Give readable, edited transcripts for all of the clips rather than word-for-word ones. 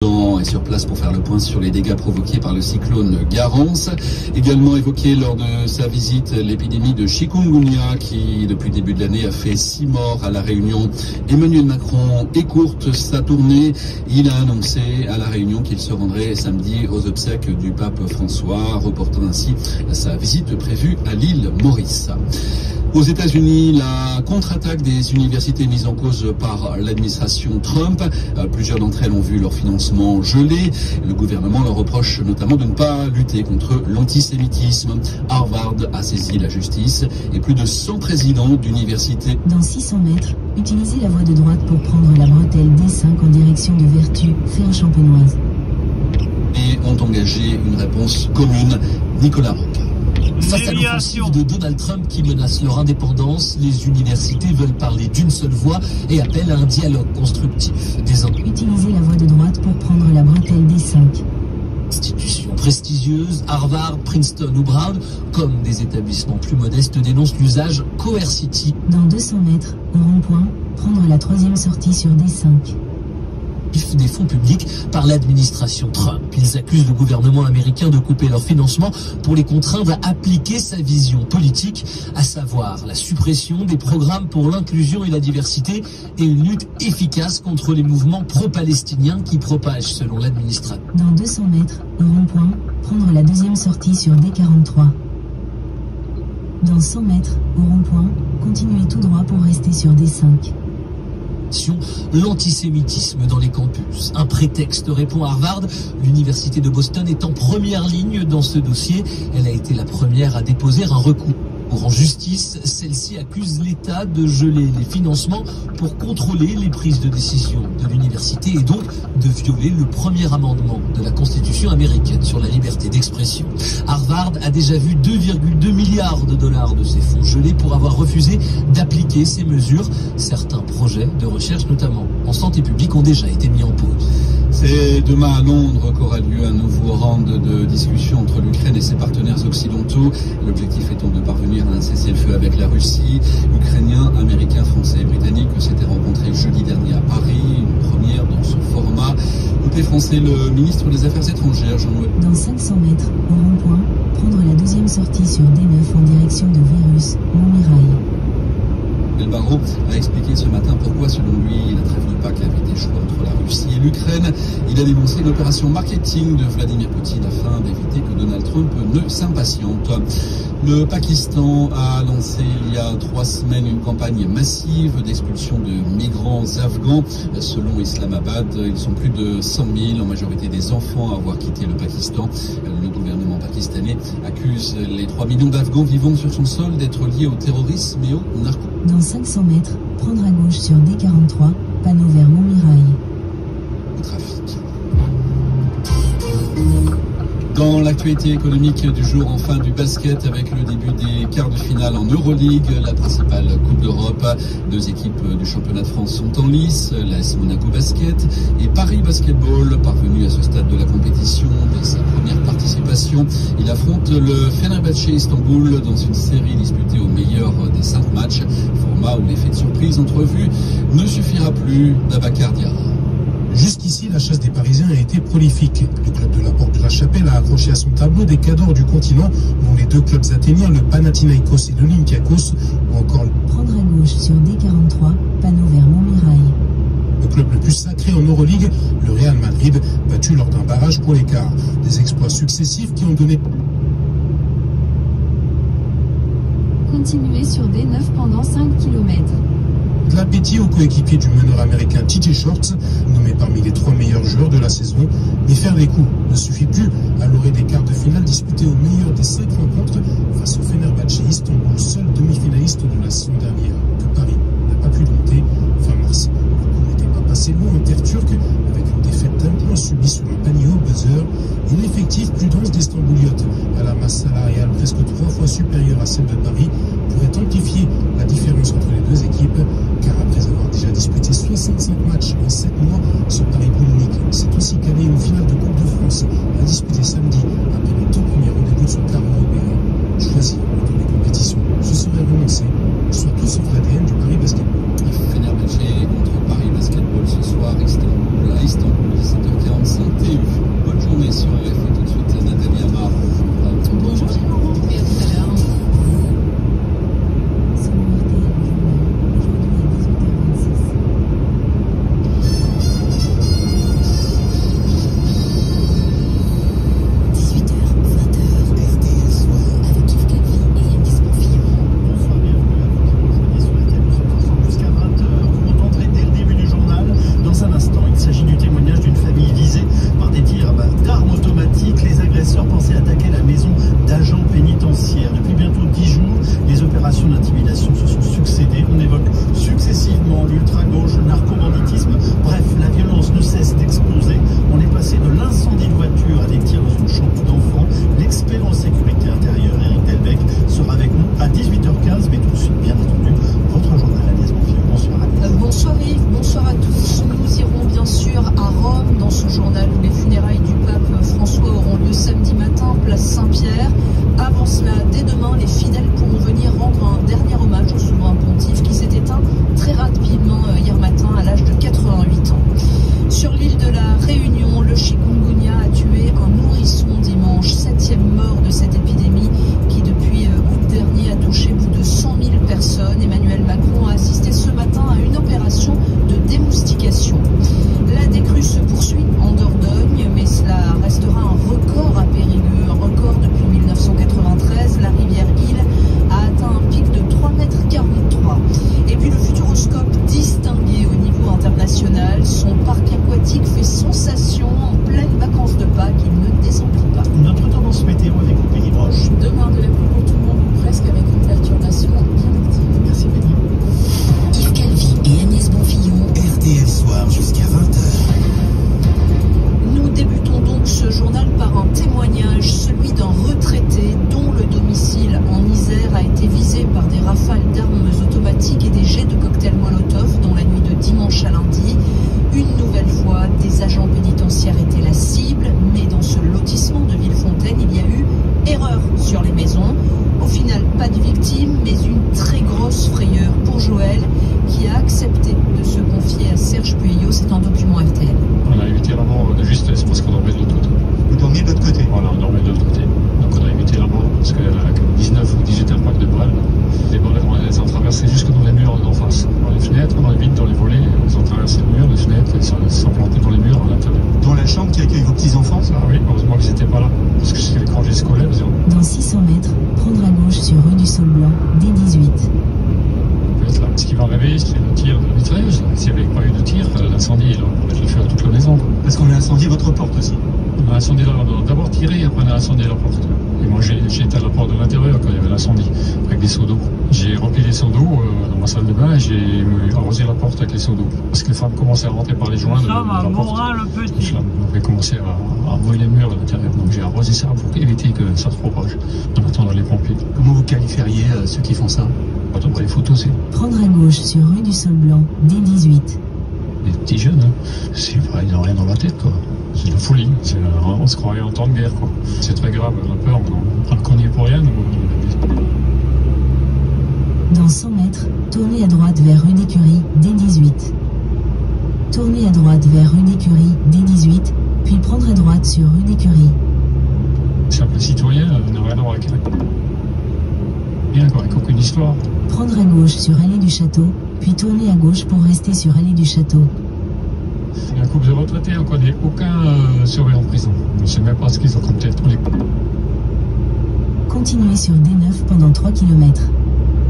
Est sur place pour faire le point sur les dégâts provoqués par le cyclone Garance. Également évoqué lors de sa visite l'épidémie de chikungunya qui, depuis le début de l'année, a fait 6 morts à La Réunion. Emmanuel Macron écourte sa tournée. Il a annoncé à La Réunion qu'il se rendrait samedi aux obsèques du pape François, reportant ainsi sa visite prévue à l'île Maurice. Aux États-Unis, la contre-attaque des universités mise en cause par l'administration Trump. Plusieurs d'entre elles ont vu leur financement gelé. Le gouvernement leur reproche notamment de ne pas lutter contre l'antisémitisme. Harvard a saisi la justice et plus de 100 présidents d'universités. Dans 600 mètres, utilisez la voie de droite pour prendre la bretelle D5 en direction de Vertu, Fère-Champenoise. Et ont engagé une réponse commune. Nicolas Roque. Face à l'offensive de Donald Trump qui menace leur indépendance, les universités veulent parler d'une seule voix et appellent à un dialogue constructif. Utilisez la voie de droite pour prendre la bretelle D5. Institutions prestigieuses, Harvard, Princeton ou Brown, comme des établissements plus modestes, dénoncent l'usage coercitif. Dans 200 mètres, au rond-point, prendre la 3e sortie sur D5. Des fonds publics par l'administration Trump. Ils accusent le gouvernement américain de couper leur financement pour les contraindre à appliquer sa vision politique, à savoir la suppression des programmes pour l'inclusion et la diversité et une lutte efficace contre les mouvements pro-palestiniens qui propagent selon l'administration. Dans 200 mètres, au rond-point, prendre la 2e sortie sur D43. Dans 100 mètres, au rond-point, continuez tout droit pour rester sur D5. L'antisémitisme dans les campus. Un prétexte, répond Harvard. L'université de Boston est en première ligne dans ce dossier. Elle a été la première à déposer un recours en justice. Celle-ci accuse l'État de geler les financements pour contrôler les prises de décision de l'université et donc de violer le premier amendement de la Constitution américaine sur la liberté d'expression. Harvard a déjà vu 2,2 milliards de dollars de ses fonds gelés pour avoir refusé d'appliquer ces mesures. Certains projets de recherche, notamment en santé publique, ont déjà été mis en pause. C'est demain à Londres qu'aura lieu un nouveau round de discussion entre l'Ukraine et ses partenaires occidentaux. L'objectif étant de parvenir à un cessez-le-feu avec la Russie. Ukrainiens, Américains, Français et Britanniques s'étaient rencontrés jeudi dernier à Paris, une première dans ce format. Côté français, le ministre des Affaires étrangères, Jean-Noël. Dans 500 mètres, au rond-point, prendre la 2e sortie sur D9 en direction de Vérus, Montmirail. El Barro a expliqué ce matin pourquoi, selon lui, il a prévenu pas qu'il avait été choix entre la Russie et l'Ukraine. Il a dénoncé l'opération marketing de Vladimir Poutine afin d'éviter que Donald Trump ne s'impatiente. Le Pakistan a lancé il y a 3 semaines une campagne massive d'expulsion de migrants afghans. Selon Islamabad, ils sont plus de 100 000, en majorité des enfants, à avoir quitté le Pakistan. Le gouvernement pakistanais accuse les 3 millions d'Afghans vivant sur son sol d'être liés au terrorisme et au narco. Dans 500 mètres, prendre à gauche sur D43, panneau vers Montmirail. Le trafic. Dans l'actualité économique du jour, enfin du basket avec le début des quarts de finale en Euroleague, la principale Coupe d'Europe. 2 équipes du championnat de France sont en lice, l'AS Monaco Basket et Paris Basketball, parvenu à ce stade de la compétition dès sa première participation. Il affronte le Fenerbahçe Istanbul dans une série disputée au meilleur des 5 matchs, format où l'effet de surprise entrevu ne suffira plus. Babacar Diarra. Jusqu'ici, la chasse des Parisiens a été prolifique. Le club de la Porte de la Chapelle a accroché à son tableau des cadors du continent, dont les 2 clubs athéniens, le Panathinaikos et l'Olympiakos, ou encore prendre à gauche sur D43, panneau vers Montmirail. Le club le plus sacré en Euroleague, le Real Madrid, battu lors d'un barrage pour l'écart. Des exploits successifs qui ont donné... Continuez sur D9 pendant 5 km. De l'appétit aux coéquipiers du meneur américain TJ Shorts, nommé parmi les 3 meilleurs joueurs de la saison. Mais faire des coups ne suffit plus à l'orée des quarts de finale disputés au meilleur des 5 rencontres face au Fenerbahçe Istanbul, seul demi-finaliste de la saison dernière, que Paris n'a pas pu dompter fin mars. Le coup n'était pas passé loin en terre turque, avec une défaite d'un point subie sur un panier au buzzer et l'effectif plus dense d'Istanbuliotes, à la masse salariale presque 3 fois supérieure à celle de Paris, pourrait amplifier la différence entre les 2 équipes, car après avoir déjà disputé 65 matchs en 7 mois, ce Paris Boulonique s'est aussi calé une finale de Coupe de France à disputer samedi après le tout premier rendez-vous de son Clermont-Auvergne. Choisi autour des compétitions, ce serait renoncé, soit tout sauf l'ADN du Paris Basketball. Fenerbahçe contre Paris Basketball ce soir, Istanbul à Istanbul, 17h45 TU. Bonne journée sur RF et tout de suite Nathalie Amar. Bonjour Laurent, et à tout à l'heure. C'est le RTL d'intimidation se sont succédées. On évoque successivement l'ultra-gauche, le narcobanditisme. Bref, la violence ne cesse d'exploser. On est passé de l'incendie de voiture à des tirs dans une chambre d'enfants. L'expert en sécurité intérieure, Eric Delbecq, sera avec nous à 18h15, mais tout de suite, bien entendu, votre journal Agnès Bonfillon. Bonsoir Agnès. Bonsoir Yves, bonsoir à tous. Nous irons bien sûr à Rome dans ce journal où les funérailles du pape François auront lieu samedi matin, place Saint-Pierre. Avant cela, dès demain, les fidèles pourront venir rendre un dernier hommage au souverain pontife qui s'est éteint très rapidement hier matin à l'âge de 88 ans. Sur l'île de la Réunion, le chikungunya a tué un nourrisson dimanche, 7e mort de cette épidémie qui depuis août dernier a touché plus de 100 000 personnes. Emmanuel Macron a assisté ce matin à une opération de démoustication. La décrue se poursuit en Dordogne, mais cela restera un record à Périgueux, un record depuis 1993. La rivière Île a atteint un pic de 3,43 m. Et puis le Futuroscope, distingué au niveau international, son parc aquatique fait sensation en pleine vacances de Pâques. Il ne descendit pas. Notre tendance météo avec le Pays Broche. Demain de la pluie pour tout le monde, ou presque, avec une perturbation bien active. Merci Béni. Yves Calvi et Agnès Bonfillon. RTL Soir jusqu'à 20h. Nous débutons donc ce journal par un témoignage, celui d'un retraité dont le domicile en Isère a été visé par des rafales d'armes automatiques et des jets de cocktails Molotov dans la nuit de dimanche à lundi. Une nouvelle fois, des agents pénitentiaires étaient la cible, mais dans ce lotissement de Villefontaine, il y a eu erreur sur les maisons. Au final, pas de victimes, mais une très grosse frayeur pour Joël, qui a accepté de se confier à Serge Pueyo. C'est un document RTL. On a évité la mort de justesse parce qu'on dormait de l'autre côté. Vous dormiez de l'autre côté. Voilà, on dormait de l'autre côté. Donc on a évité la mort parce qu'elle a 19 ou 18 impacts de balles. Les balles, elles ont traversé jusque dans les murs d'en face. Dans les fenêtres, dans les vitres, dans les volets, elles ont traversé le mur, les fenêtres, elles sont plantées dans les murs à l'intérieur. Dans la chambre qui accueille vos petits-enfants. Ah oui, heureusement qu'ils n'étaient pas là. Parce que c'était les congés scolaires. Dans 600 mètres, prendre à gauche sur rue du Sol Blanc, D18. Ce qui va réveiller, c'est le tir de la mitrailleuse. S'il n'y avait pas eu de tir, l'incendie, il aurait peut-être le feu à toute la maison. Parce qu'on a incendié votre porte aussi. On a incendié, on a d'abord tiré, après on a incendié la porte. Et moi j'ai éteint la porte de l'intérieur quand il y avait l'incendie, avec des seaux d'eau. J'ai rempli les seaux d'eau dans ma salle de bain et j'ai arrosé la porte avec les seaux d'eau. Parce que les femmes commençaient à rentrer par les joints de la porte. Les flammes avaient commencé à brûler les murs de l'intérieur. Donc j'ai arrosé ça pour éviter que ça se propage, en attendant les pompiers. Comment vous qualifieriez ceux qui font ça? Quand on voit les photos, c'est Prendre à gauche sur rue du Sol Blanc, D18. des petits jeunes, hein. Ils n'ont rien dans la tête, quoi. C'est de la folie. On se croirait en temps de guerre, quoi. C'est très grave, on a peur. On n'y est pour rien. Dans 100 mètres, tournez à droite vers rue d'Écurie, D18. Tournez à droite vers rue d'Écurie, D18, puis prendre à droite sur rue d'Écurie. Simple citoyen, n'a rien à voir avec rien, quoi, avec aucune histoire. Prendre à gauche sur allée du Château, puis tourner à gauche pour rester sur allée du Château. Il y a un couple de retraités, on ne connaît aucun surveillant de prison. On ne sait même pas ce qu'ils ont comme tête. Continuez sur D9 pendant 3 km.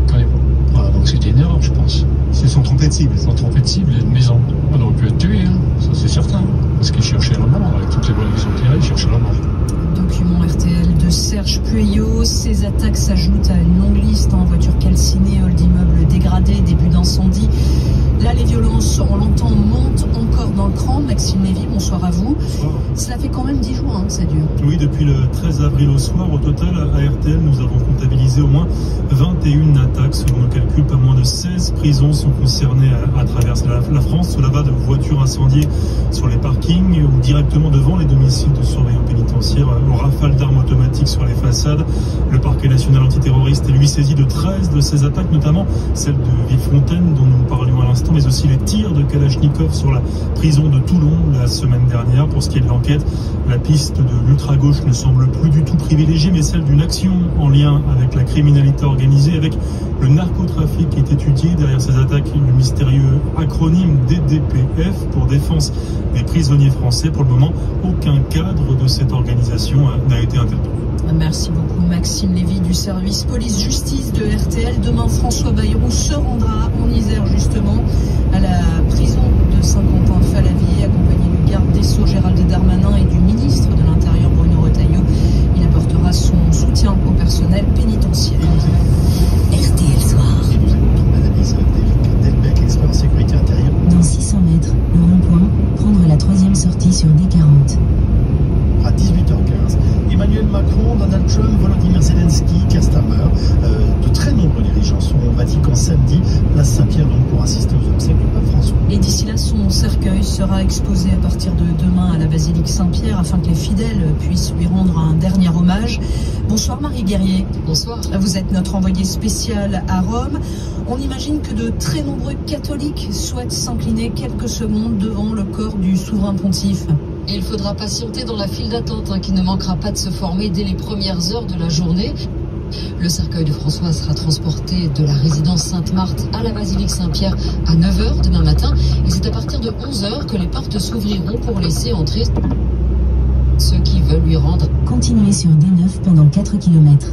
On connaît pas. Voilà, donc c'était une erreur, je pense. Ils se sont trompés de cible. Ils se sont trompés de cible et de maison. On aurait pu être tués, hein. Ça c'est certain. Parce qu'ils cherchaient la mort. Avec toutes les balles qu'ils ont tirées, ils cherchaient la mort. Document RTL de Serge Pueyo. Ces attaques s'ajoutent à une longue liste en voiture calcinée, hall d'immeubles dégradés, début d'incendie. Là, les violences, on l'entend, montent encore dans le cran. Maxime Lévy, bonsoir à vous. Bonsoir. Cela fait quand même 10 jours que ça dure. Oui, depuis le 13 avril au soir, au total, à RTL, nous avons comptabilisé au moins 21 attaques. Selon le calcul, pas moins de 16 prisons sont concernées à travers la France. Cela va de voitures incendiées sur les parkings ou directement devant les domiciles de surveillants pénitentiaires aux rafales rafales d'armes automatiques sur les façades. Le parquet national antiterroriste est lui saisi de 13 de ces attaques, notamment celle de Villefontaine dont nous parlions à l'instant, mais aussi les tirs de Kalachnikov sur la prison de Toulon la semaine dernière. Pour ce qui est de l'enquête, la piste de l'ultra-gauche ne semble plus du tout privilégiée, mais celle d'une action en lien avec la criminalité organisée, avec le narcotrafic qui est étudié. Derrière ces attaques, le mystérieux acronyme DDPF pour Défense des prisonniers français. Pour le moment, aucun cadre de cette organisation n'a été interpellé. Merci beaucoup Maxime Lévy du service police-justice de RTL. Demain, François Bayrou se rendra en Isère justement à la prison de Saint-Quentin-Fallavier, accompagné du garde des Sceaux Gérald Darmanin et du ministre de l'Intérieur Bruno Retailleau. Il apportera son soutien au personnel pénitentiaire. RTL Soir. Et nous allons prendre l'analyse d'Éric Delbecq, expert en sécurité intérieure. Dans 600 mètres, au rond-point, prendre la 3e sortie sur D40. À 18h15, Emmanuel Macron, Donald Trump, Volodymyr Zelensky, Keir Starmer, de très nombreux dirigeants sont au Vatican samedi, place Saint-Pierre donc pour assister aux obsèques du pape François. Et d'ici là, son cercueil sera exposé à partir de demain à la basilique Saint-Pierre afin que les fidèles puissent lui rendre un dernier hommage. Bonsoir Marie Guerrier. Bonsoir. Vous êtes notre envoyé spécial à Rome. On imagine que de très nombreux catholiques souhaitent s'incliner quelques secondes devant le corps du souverain pontife. Et il faudra patienter dans la file d'attente qui ne manquera pas de se former dès les premières heures de la journée. Le cercueil de François sera transporté de la résidence Sainte-Marthe à la basilique Saint-Pierre à 9h demain matin. Et c'est à partir de 11h que les portes s'ouvriront pour laisser entrer ceux qui veulent lui rendre. Continuez sur D9 pendant 4 km.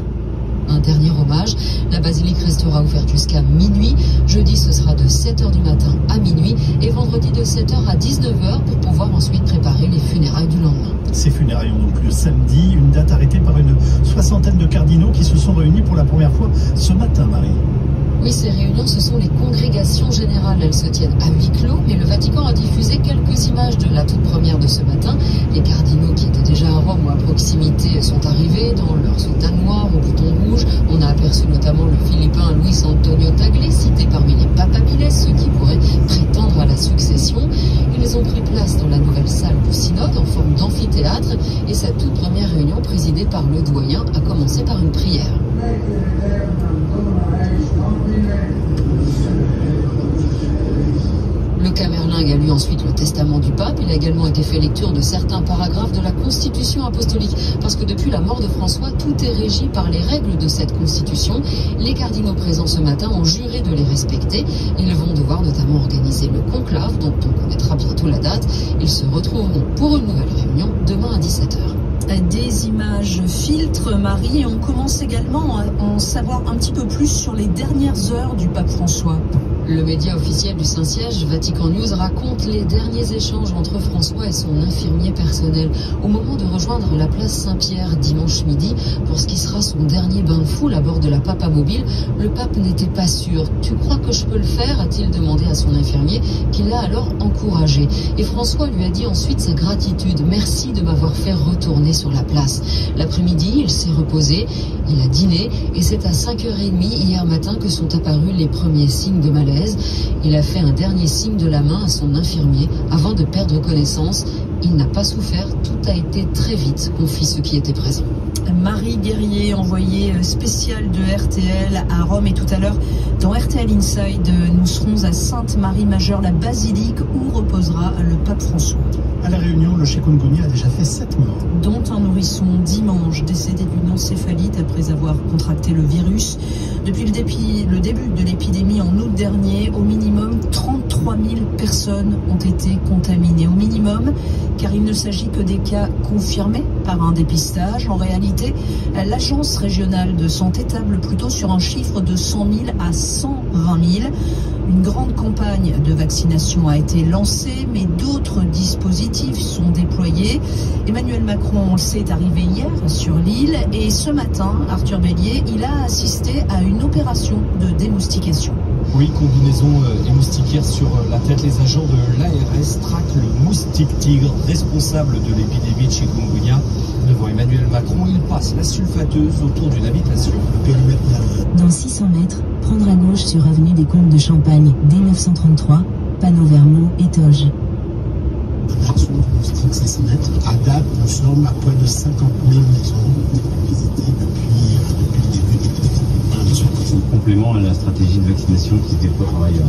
Un dernier hommage. La basilique restera ouverte jusqu'à minuit. Jeudi, ce sera de 7h du matin à minuit. Et vendredi, de 7h à 19h pour pouvoir ensuite préparer les funérailles du lendemain. Ces funérailles ont donc lieu samedi, une date arrêtée par une soixantaine de cardinaux qui se sont réunis pour la première fois ce matin, Marie. Oui, ces réunions, ce sont les congrégations générales. Elles se tiennent à huis clos, mais le Vatican a diffusé quelques images de la toute première de ce matin. Les cardinaux qui étaient déjà à Rome ou à proximité sont arrivés dans leur soutane noire au bouton rouge. On a aperçu notamment le Philippin Luis Antonio Tagle, cité parmi les papabiles, ceux qui pourraient prétendre à la succession. Ils ont pris place dans la nouvelle salle du synode en forme d'amphithéâtre et sa toute première réunion présidée par le doyen a commencé par une prière. Le Camerlingue a lu ensuite le testament du pape. Il a également été fait lecture de certains paragraphes de la Constitution apostolique. Parce que depuis la mort de François, tout est régi par les règles de cette Constitution. Les cardinaux présents ce matin ont juré de les respecter. Ils vont devoir notamment organiser le conclave, dont on connaîtra bientôt la date. Ils se retrouveront pour une nouvelle réunion demain à 17h. Des images filtres, Marie, et on commence également à en savoir un petit peu plus sur les dernières heures du pape François. Le média officiel du Saint-Siège, Vatican News, raconte les derniers échanges entre François et son infirmier personnel au moment de rejoindre la place Saint-Pierre dimanche midi pour ce qui sera son dernier bain de foule à bord de la Papa Mobile. Le pape n'était pas sûr. « Tu crois que je peux le faire ?» a-t-il demandé à son infirmier, qui l'a alors encouragé. Et François lui a dit ensuite sa gratitude. « Merci de m'avoir fait retourner sur la place. » L'après-midi, il s'est reposé, il a dîné et c'est à 5h30 hier matin que sont apparus les premiers signes de malaise. Il a fait un dernier signe de la main à son infirmier avant de perdre connaissance. Il n'a pas souffert, tout a été très vite, confie ceux qui étaient présents. Marie Guerrier, envoyée spéciale de RTL à Rome, et tout à l'heure dans RTL Inside, nous serons à Sainte-Marie-Majeure, la basilique où reposera le pape François. À la Réunion, le chikungunya a déjà fait 7 morts. Dont un nourrisson dimanche, décédé d'une encéphalite après avoir contracté le virus. Depuis le début de l'épidémie en août dernier, au minimum 33 000 personnes ont été contaminées. Au minimum, car il ne s'agit que des cas confirmés par un dépistage. En réalité, l'agence régionale de santé table plutôt sur un chiffre de 100 000 à 120 000. Une grande campagne de vaccination a été lancée, mais d'autres dispositifs sont déployés. Emmanuel Macron, on le sait, est arrivé hier sur l'île et ce matin, Arthur Bélier, il a assisté à une opération de démoustication. Oui, combinaison et moustiquaire sur la tête. Les agents de l'ARS traquent le moustique tigre responsable de l'épidémie de chikungunya. Devant Emmanuel Macron, il passe la sulfateuse autour d'une habitation. Dans 600 mètres, prendre à gauche sur avenue des Comtes de Champagne, D933, panneau Vermont et Toge. projection du moustique 600 mètres. À date, nous sommes à près de 50 000 maisons visitées depuis le début des épidémies. Complément à la stratégie de vaccination qui se déploie par ailleurs.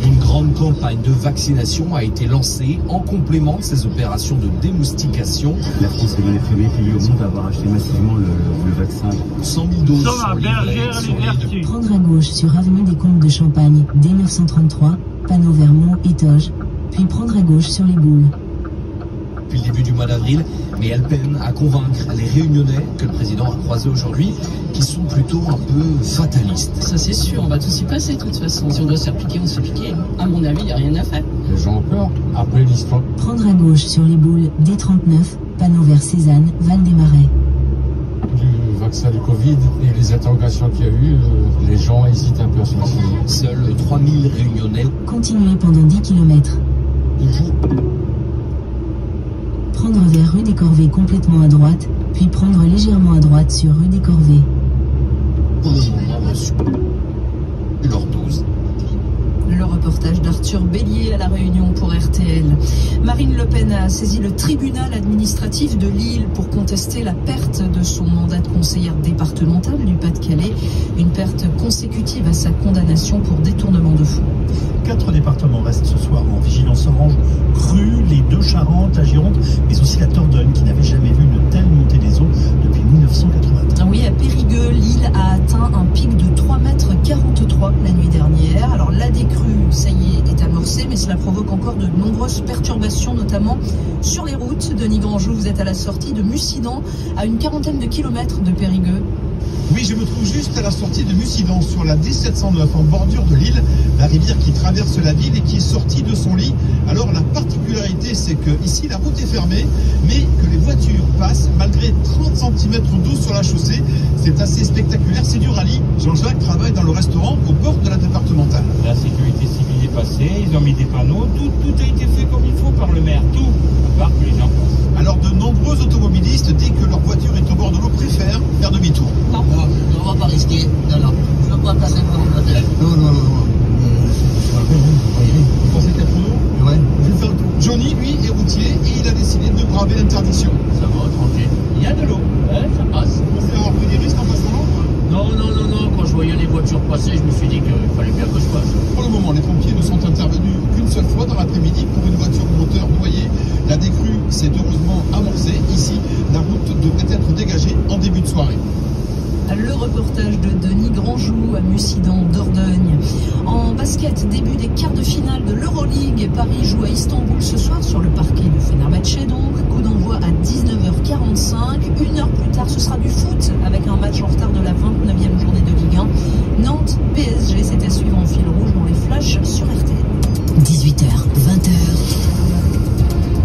Une grande campagne de vaccination a été lancée en complément de ces opérations de démoustication. La France est l'un des premiers pays au monde à avoir acheté massivement le vaccin. 100 000 doses sont livrées. Prendre à gauche sur avenue des Comtes de Champagne, D933, panneau Vermont et Toge, puis prendre à gauche sur les Boules. Depuis le début du mois d'avril, mais elle peine à convaincre les Réunionnais que le président a croisés aujourd'hui, qui sont plutôt un peu fatalistes. Ça c'est sûr, on va tous y passer de toute façon. Si on doit se faire piquer, on se fait piquer. À mon avis, il n'y a rien à faire. Les gens ont peur, après l'histoire. Prendre à gauche sur les Boules, D39, panneau vers Cézanne, Val-des-Marais. Du vaccin du Covid et les interrogations qu'il y a eu, les gens hésitent un peu à se vacciner. Seuls 3000 Réunionnais. Continuez pendant 10 km. Prendre vers rue des Corvées complètement à droite, puis prendre légèrement à droite sur rue des Corvées. Pour le moment, reçu leur dose. Le reportage d'Arthur Bélier à La Réunion pour RTL. Marine Le Pen a saisi le tribunal administratif de Lille pour contester la perte de son mandat de conseillère départementale du Pas-de-Calais. Une perte consécutive à sa condamnation pour détournement de fonds. 4 départements restent ce soir en vigilance orange crue, les Deux-Charentes, la Gironde, mais aussi la Dordogne qui n'avait jamais vu une telle montée des eaux depuis 1980. Oui, à Périgueux, l'île a atteint un pic de 3,43 m la nuit dernière. Alors la décrue, ça y est amorcée, mais cela provoque encore de nombreuses perturbations, notamment sur les routes. Denis Grandjou, vous êtes à la sortie de Mussidan, à une quarantaine de kilomètres de Périgueux. Oui, je me trouve juste à la sortie de Mussidan, sur la D709, en bordure de l'île, la rivière qui traverse la ville et qui est sortie de son lit. Alors la particularité, c'est que ici la route est fermée, mais que les voitures passent malgré 30 cm d'eau sur la chaussée. C'est assez spectaculaire, c'est du rallye. Jean-Jacques travaille dans le restaurant au bord de la départementale. La sécurité civile est passée, ils ont mis des panneaux, tout a été fait comme il faut par le maire, tout, à part que les gens passent. Alors de nombreux automobilistes, dès que leur voiture est au bord de l'eau, préfèrent faire demi-tour. Non, on va pas risquer. Non, je ne veux pas passer par le côté. Non. Vous pensez qu'il y a trop d'eau ? Ouais. Je vais faire le tour. Johnny, lui, est routier et il a décidé de braver l'interdiction. Ça va, tranquille. Il y a de l'eau, ça passe. Vous pensez avoir pris des risques en passant l'eau ? Non. Quand je voyais les voitures passer, je me suis dit qu'il fallait bien que je passe. Pour le moment, les pompiers ne sont intervenus qu'une seule fois dans l'après-midi pour une voiture moteur noyée. La décrue s'est heureusement amorcée. Ici, la route devrait être dégagée en début de soirée. Le reportage de Denis Grandjou à Mussidan, Dordogne. En basket, début des quarts de finale de l'Euroleague. Paris joue à Istanbul ce soir sur le parquet de Fenerbahçe donc. Coup d'envoi à 19h45. Une heure plus tard, ce sera du foot avec un match en retard de la 29e journée de Ligue 1. Nantes, PSG, c'était suivant en fil rouge dans les flashs sur RTL. 18h, 20h.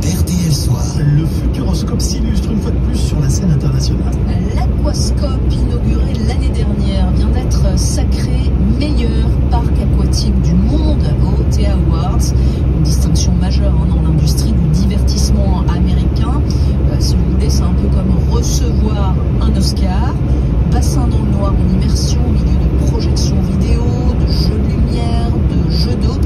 RTL Soir. Le Futuroscope s'illustre une fois de plus sur la scène internationale. L'Aquascope, inauguré l'année dernière, vient d'être sacré meilleur parc aquatique du monde aux T Awards. Une distinction majeure dans l'industrie du divertissement américain. Si vous voulez, c'est un peu comme recevoir un Oscar. Bassin dans le noir en immersion au milieu de projections vidéo, de jeux de lumière, de jeux d'eau.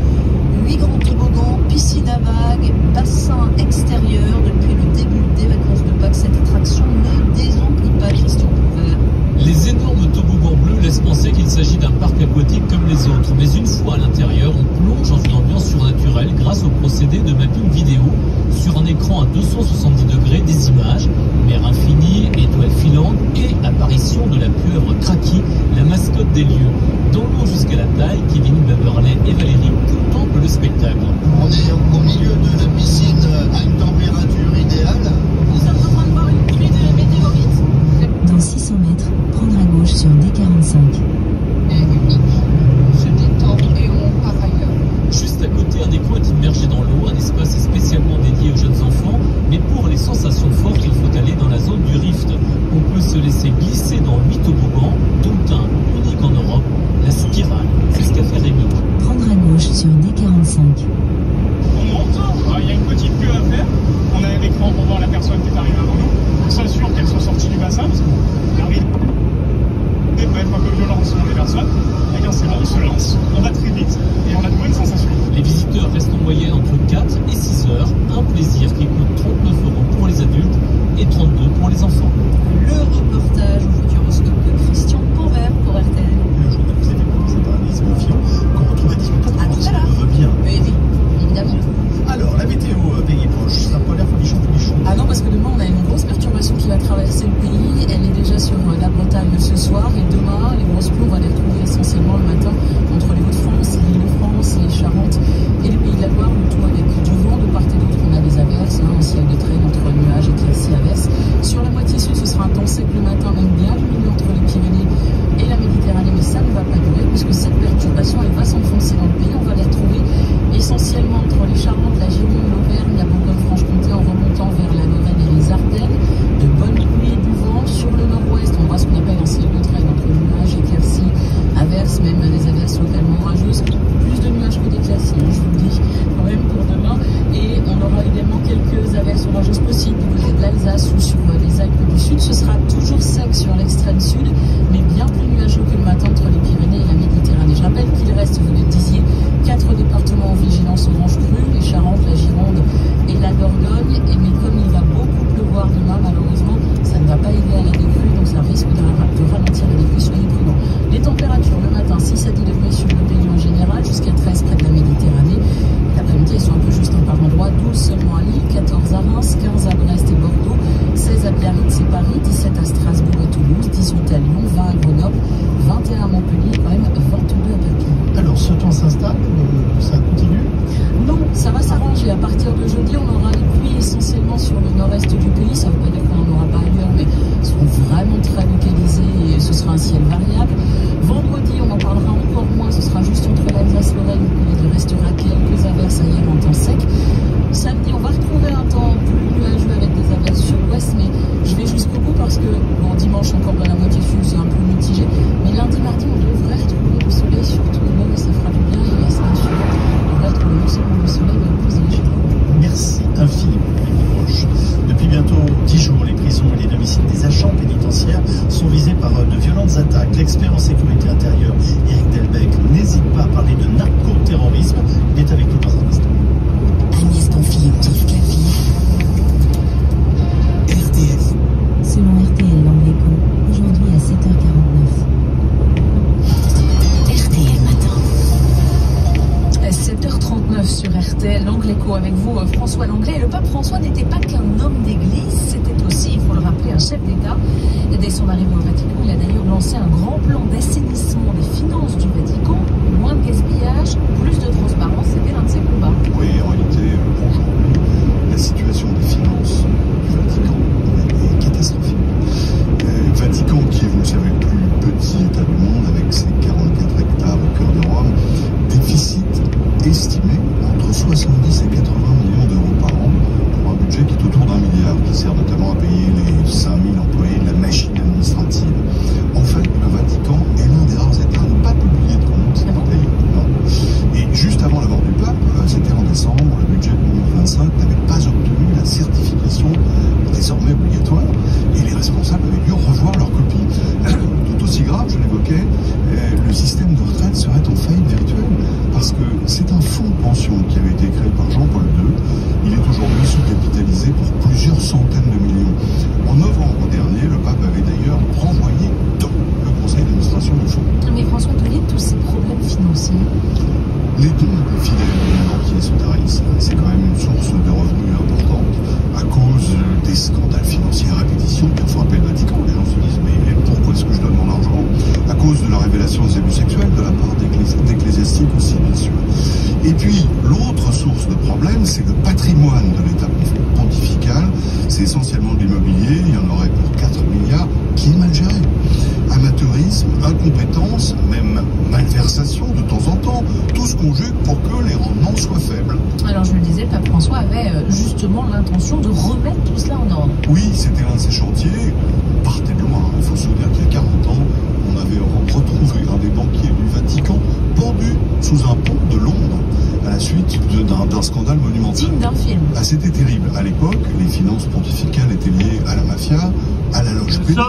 8 grands toboggans, piscine à vagues, bassin extérieur. Depuis le début des vacances de Pâques, cette attraction ne désemplit pas, Christian Pouvert. Les énormes toboggans bleus laissent penser qu'il s'agit d'un parc aquatique comme les autres. Mais une fois à l'intérieur, on plonge dans une ambiance surnaturelle grâce au procédé de mapping vidéo. Sur un écran à 270 degrés, des images, mer infinie, étoiles filantes et apparition de la pieuvre Kraki, la mascotte des lieux. Dans l'eau jusqu'à la taille, Kevin Beverley et Valérie contemplent le spectacle. On est au milieu de la piscine à une température idéale. Nous sommes en train de voir une pluie de météorites. Dans 600 mètres, prendre à gauche sur D45. Et unique. Se détend et on part ailleurs. Juste à côté, un écran est immergé dans l'eau, un espace spécialement dédié aux jeunes enfants. Mais pour les sensations fortes, il faut aller dans la zone du Rift. On peut se laisser glisser dans 8 toboggans, dont un unique en Europe, la spirale. C'est ce qu'a fait Rémi. Prendre à gauche Actuellement, on a une grosse perturbation qui va traverser le pays. Elle est déjà sur la Bretagne ce soir et demain, les grosses pluies, on va les retrouver essentiellement le matin entre les Hauts-de-France, l'Île-de-France, les Charentes et les Pays de la Loire, le tout avec du vent de part et d'autre. On a des averses, un ciel de traîne entre nuages, éclaircies, averses. Sur la moitié sud, ce sera un temps sec le matin, même bien lumineux entre les Pyrénées et la Méditerranée, mais ça ne va pas durer puisque cette perturbation, elle va s'enfoncer dans le pays. On va les retrouver essentiellement entre les Charentes, la Gironde, l'Auvergne, la Bourgogne-Franche-Comté en remontant vers la Lorraine et les Ardennes. De bonnes pluies et du vent sur le nord-ouest. On voit ce qu'on appelle un ciel de traîne entre nuages, éclaircies, averses, même des averses localement orageuses. Plus de nuages que d'éclaircies, je vous le dis quand même pour demain. Et on aura également quelques averses orageuses possibles du côté de l'Alsace ou sur les Alpes du Sud. Ce sera toujours sec sur l'extrême sud, mais bien plus nuageux que le matin entre les Pyrénées et la Méditerranée. Je rappelle qu'il reste, vous le disiez, 4 départements en vigilance orange crue, les Charentes, la Gironde et la Dordogne. Mais comme il va beaucoup pleuvoir demain, malheureusement, ça ne va pas aider à la décrue, donc ça risque de ralentir la décrue. Soyez prudents. Les températures le matin, 6 à 10 degrés sur le pays en général, jusqu'à 13 près de la Méditerranée. L'après-midi, elles sont un peu juste par endroits, 12 seulement à Lille, 14 à Reims, 15 à Brest et Bordeaux, 16 à Biarritz et Paris, 17 à Strasbourg et Toulouse, 18 à Lyon, 20 à Grenoble, 21 à Montpellier, quand même 22 à Perpignan. Alors, ce temps s'installe, ça continue? Non, ça va s'arranger. À partir de jeudi, on aura les pluies essentiellement sur le nord-est du pays. Ça ne veut pas dire qu'on n'en aura pas ailleurs, mais elles seront vraiment très localisées et ce sera un ciel variable. Vendredi, on en parlera encore moins. Ce sera juste entre l'Alsace-Lorraine où il restera quelques averses ailleurs en temps sec. Samedi, on va retrouver un temps plus nuageux avec des averses sur l'ouest, mais je vais jusqu'au bout parce que, bon, dimanche encore dans la moitié sud, c'est un peu mitigé. Mais lundi, mardi, on devrait retrouver le soleil, surtout le ça fera du bien et la semaine suivante. On va retrouver non seulement le soleil, mais plus léger. Merci infiniment, les proches. Depuis bientôt 10 jours, les prisons et les domiciles des agents pénitentiaires sont visés par de violentes attaques. L'expert en sécurité intérieure, Eric Delbecq, n'hésite pas à parler de narcoterrorisme. Il est avec nous dans un instant. Agnès Bonfillon, Yves Clavier. RTF. Selon RTL L'Angleco, aujourd'hui à 7h49. RTL Matin. 7h39 sur RTL, L'Angleco avec vous, François Langlais. Le pape François n'était pas qu'un homme d'église, c'était aussi, il faut le rappeler, un chef d'État. Dès son arrivée au Vatican, il a d'ailleurs lancé un grand plan d'assainissement des finances du Vatican. Moins de gaspillage, plus de transparence, c'était l'un de ses combats. Oui, en réalité, aujourd'hui, la situation des finances du Vatican est catastrophique. Le Vatican, qui est, vous le savez, le plus petit État du monde, avec ses 44 hectares au cœur de Rome, déficit estimé entre 70 et 80 millions d'euros par an, pour un budget qui est autour d'1 milliard, qui sert notamment à payer les 5000 employés de la machine administrative. En fait, le Vatican est l'un des rares États à ne pas publier de comptes. Et juste avant la mort du pape, c'était en décembre, le budget de 2025 n'avait pas obtenu la certification désormais obligatoire et les responsables avaient dû revoir leur copie. Tout aussi grave, je l'évoquais, le système de retraite serait en faillite virtuelle parce que c'est un fonds de pension qui avait été créé par Jean-Paul II. Il est aujourd'hui sous-capitalisé pour plusieurs centaines de millions. En novembre dernier, le pape avait d'ailleurs renvoyé dans le conseil d'administration du fonds. Mais François, d'où viennent tous ces problèmes financiers? Les dons des fidèles du monde entier se tarissent. C'est quand même une source de revenus importante à cause des scandales financiers à répétition qui ont frappé le Vatican. Les gens se disent mais pourquoi est-ce que je donne mon argent? À cause de la révélation des abus sexuels de la part d'ecclésiastiques aussi, bien sûr. Et puis l'autre source de problème, c'est le patrimoine de l'État pontifical. C'est essentiellement de l'immobilier. Il y en aurait pour 4 milliards qui est mal géré. Amateurisme, incompétence, même malversation de temps en temps, tout se conjugue pour que les rendements soient faibles. Alors je le disais, le pape François avait justement l'intention de remettre tout cela en ordre. Oui, c'était l'un de ses chantiers. On partait de loin. Il faut se souvenir qu'il y a 40 ans, on avait retrouvé un des banquiers du Vatican pendu sous un pont de Londres à la suite d'un scandale monumental. Digne d'un film. Ah, c'était terrible. À l'époque, les finances pontificales étaient liées à la mafia, à la loge pénale.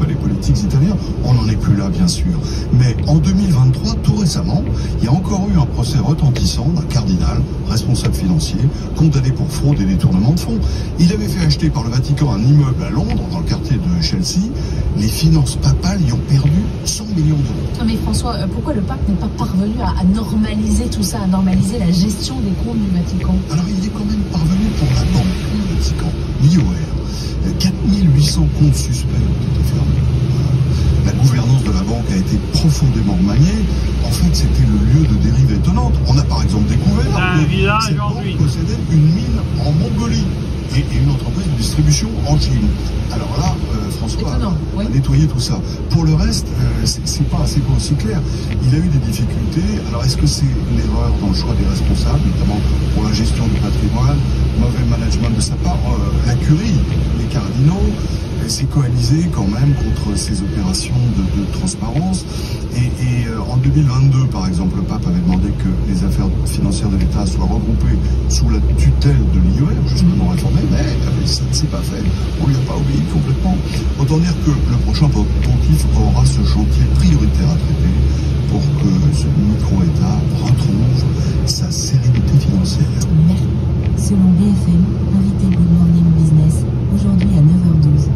Les politiques italiens, on n'en est plus là bien sûr, mais en 2023, tout récemment, il y a encore eu un procès retentissant d'un cardinal, responsable financier, condamné pour fraude et détournement de fonds. Il avait fait acheter par le Vatican un immeuble à Londres, dans le quartier de Chelsea, les finances papales y ont perdu 100 millions d'euros. Mais François, pourquoi le pape n'est pas parvenu à normaliser tout ça, à normaliser la gestion des comptes du Vatican? Alors il est quand même parvenu pour la banque du Vatican, l'IOR. 4800 comptes suspects ont été fermés. La gouvernance de la banque a été profondément maniée. En fait, c'était le lieu de dérives étonnantes. On a par exemple découvert que cette banque possédait une mine en Mongolie et une entreprise de distribution en Chine. Alors là, François a nettoyé tout ça. Pour le reste, c'est pas aussi clair. Il a eu des difficultés. Alors est-ce que c'est l'erreur dans le choix des responsables, notamment pour la gestion du patrimoine, mauvais management de sa part, la curie, les cardinaux, s'est coalisé quand même contre ces opérations de transparence. Et en 2022, par exemple, le pape avait demandé que les affaires financières de l'État soient regroupées sous la tutelle de l'IOR, justement réformée, mais ça ne s'est pas fait. On ne lui a pas obéi complètement. Autant dire que le prochain pontife aura ce chantier prioritaire à traiter pour que ce micro-État retrouve sa sérénité financière. Selon BFM, invité Good Morning Business, aujourd'hui à 9h12.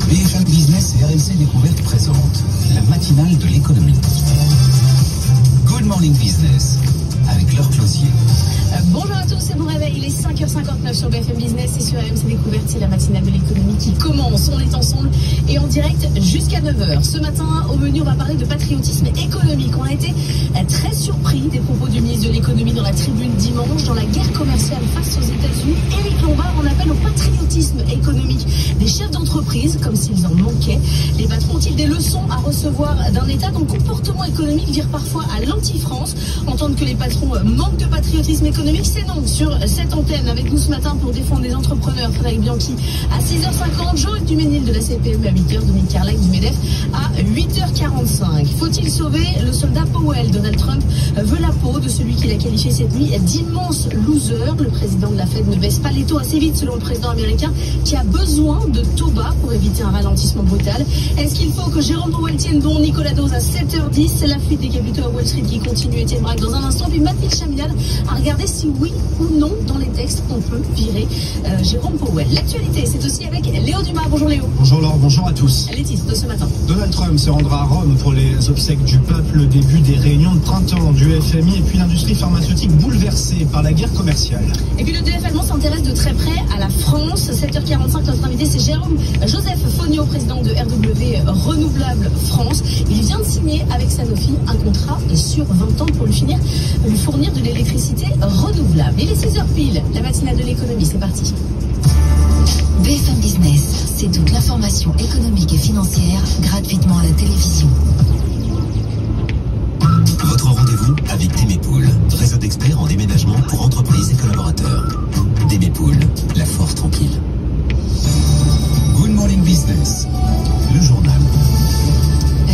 BFM Business et RMC Découverte présentent la matinale de l'économie. Good Morning Business avec Laure Clossier. Bonjour à tous, c'est bon réveil, il est 5h59 sur BFM Business et sur RMC Découverte, c'est la matinale de l'économie qui commence. On est ensemble et en direct jusqu'à 9h. Ce matin, au menu, on va parler de patriotisme économique. On a été très surpris des propos du ministre de l'économie dans la tribune dimanche. Dans la guerre commerciale face aux États-Unis, Éric Lombard en appelle au patriotisme économique des chefs d'entreprise, comme s'ils en manquaient. Les patrons ont-ils des leçons à recevoir d'un État dont le comportement économique vire parfois à l'anti-France? Entendre que les patrons manquent de patriotisme économique, c'est non sur cette antenne. Avec nous ce matin pour défendre les entrepreneurs, Frédéric Bianchi à 6h50, Joël Duménil de la CPME à 8h, Dominique Carlac du MEDEF à 8h45. Faut-il sauver le soldat Powell? Donald Trump veut la peau de celui qu'il a qualifié cette nuit d'immense loser. Le président de la Fed ne baisse pas les taux assez vite selon le président américain qui a besoin de taux bas pour éviter un ralentissement brutal. Est-ce qu'il faut que Jérôme Powell tienne bon? Nicolas Dose à 7h10. C'est la fuite des capitaux à Wall Street qui continue. Étienne Braque dans un instant. Puis Mathilde Chaminade à regarder si oui ou non dans les textes on peut virer Jérôme Powell. L'actualité, c'est aussi avec Léo Dumas. Bonjour Léo. Bonjour Laure, bonjour à tous. Les titres de ce matin. Donald Trump se rendra à Rome pour les obsèques du pape, le début des réunions de printemps du FMI et puis l'industrie pharmaceutique bouleversée par la guerre commerciale. Et puis le DF allemand s'intéresse de très près à la France. 7h45, notre invité c'est Jérôme Joseph Fogno, président de RW Renouvelable France. Il vient de signer avec Sanofi un contrat sur 20 ans pour lui fournir de l'électricité renouvelable. Il est 6h pile, la matinale de l'économie, c'est parti. BFM Business, c'est toute l'information économique et financière gratuitement à la télévision. Votre rendez-vous avec Démépool, réseau d'experts en déménagement pour entreprises et collaborateurs. Démépool, la force tranquille. Good Morning Business, le journal.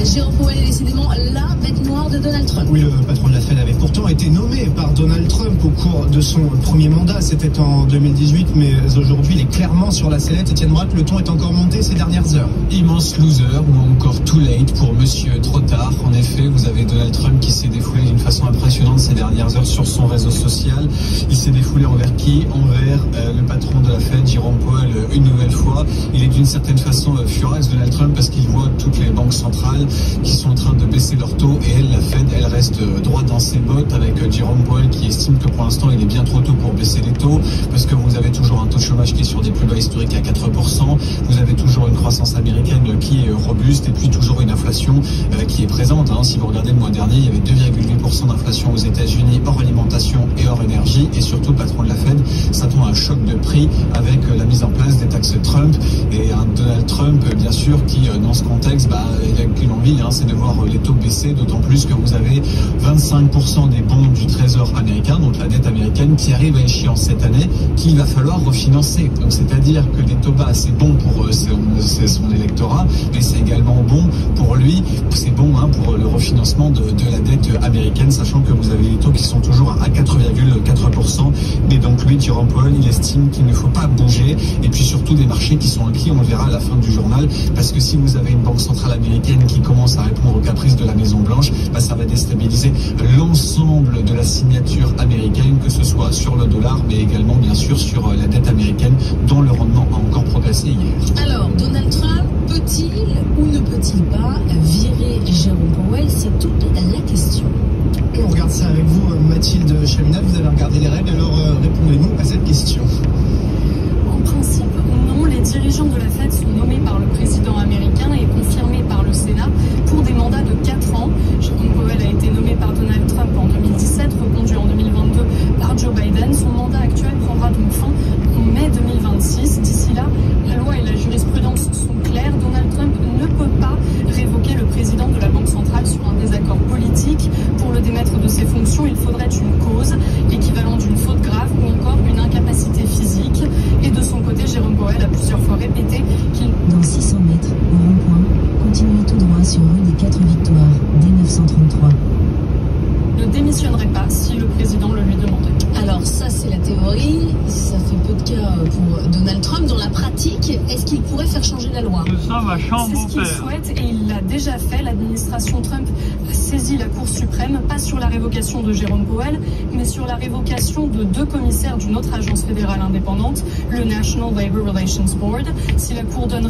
Jérôme Powell est décidément la bête noire de Donald Trump. Oui, le patron de la Fed avait pourtant été nommé par Donald Trump au cours de son premier mandat. C'était en 2018, mais aujourd'hui, il est clairement sur la sellette. Étienne Braque, le ton est encore monté ces dernières heures. Immense loser ou encore too late pour monsieur trop tard. En effet, vous avez Donald Trump qui s'est défoulé d'une façon impressionnante ces dernières heures sur son réseau social. Il s'est défoulé envers qui? Envers le patron de la Fed, Jérôme Powell, une nouvelle fois. Il est d'une certaine façon furax, Donald Trump, parce qu'il voit toutes les banques centrales qui sont en train de baisser leurs taux et elle, la Fed, elle reste droite dans ses bottes avec Jérôme Powell qui estime que pour l'instant il est bien trop tôt pour baisser les taux parce que vous avez toujours un taux de chômage qui est sur des plus bas historiques à 4%, vous avez toujours une croissance américaine qui est robuste et puis toujours une inflation qui est présente. Si vous regardez le mois dernier, il y avait 2,8% d'inflation aux États-Unis hors alimentation et hors énergie et surtout le patron de la Fed s'attend à un choc de prix avec la mise en place des taxes Trump et un Donald Trump bien sûr qui dans ce contexte il n'a qu'une envie, c'est de voir les taux baisser, d'autant plus que vous avez 25% des bons du trésor américain, donc la dette américaine qui arrive à échéance cette année, qu'il va falloir refinancer. Donc c'est-à-dire que des taux bas, c'est bon pour son électorat, mais c'est également bon pour lui, c'est bon pour le refinancement de la dette américaine, sachant que vous avez les taux qui sont toujours à 4,4%. Mais donc lui, Jérôme Powell, il estime qu'il ne faut pas bouger, et puis surtout des marchés qui sont inquiets, on le verra à la fin du journal, parce que si vous avez une banque centrale américaine qui commence à répondre aux caprices de la Maison Blanche, ça va déstabiliser l'ensemble de la signature américaine, que ce soit sur le dollar, mais également bien sûr sur la dette américaine, dont le rendement a encore progressé hier. Alors, Donald Chaminade, vous avez regardé les règles, alors répondez-nous à cette question. En principe, non. Les dirigeants de la Fed sont nommés par le président américain et confirmés par le Sénat pour des mandats de 4 ans. Jérôme Powell a été nommé par Donald Trump en 2017, reconduit en 2022 par Joe Biden. Son mandat actuel prendra donc fin en mai 2026. D'ici là, la loi et la jurisprudence sont claires. Donald Trump ne peut pas révoquer le président de la Banque centrale sur un désaccord politique. Pour le démettre de ses fonctions, il faudrait une cause, l'équivalent d'une faute grave ou encore une incapacité physique. Et de son côté, Jérôme Powell a plusieurs fois répété qu'il... Dans 600 mètres, au rond-point, continuez tout droit sur rue des 4 Victoires, D933. ne démissionnerait pas si le président le lui demandait. Alors ça c'est la théorie, ça fait peu de cas pour Donald Trump. Dans la pratique, est-ce qu'il pourrait faire changer la loi? C'est ce qu'il souhaite et il l'a déjà fait. L'administration Trump a saisi la Cour suprême, pas sur la révocation de Jérôme Powell, mais sur la révocation de 2 commissaires d'une autre agence fédérale indépendante, le National Labor Relations Board. Si la Cour donne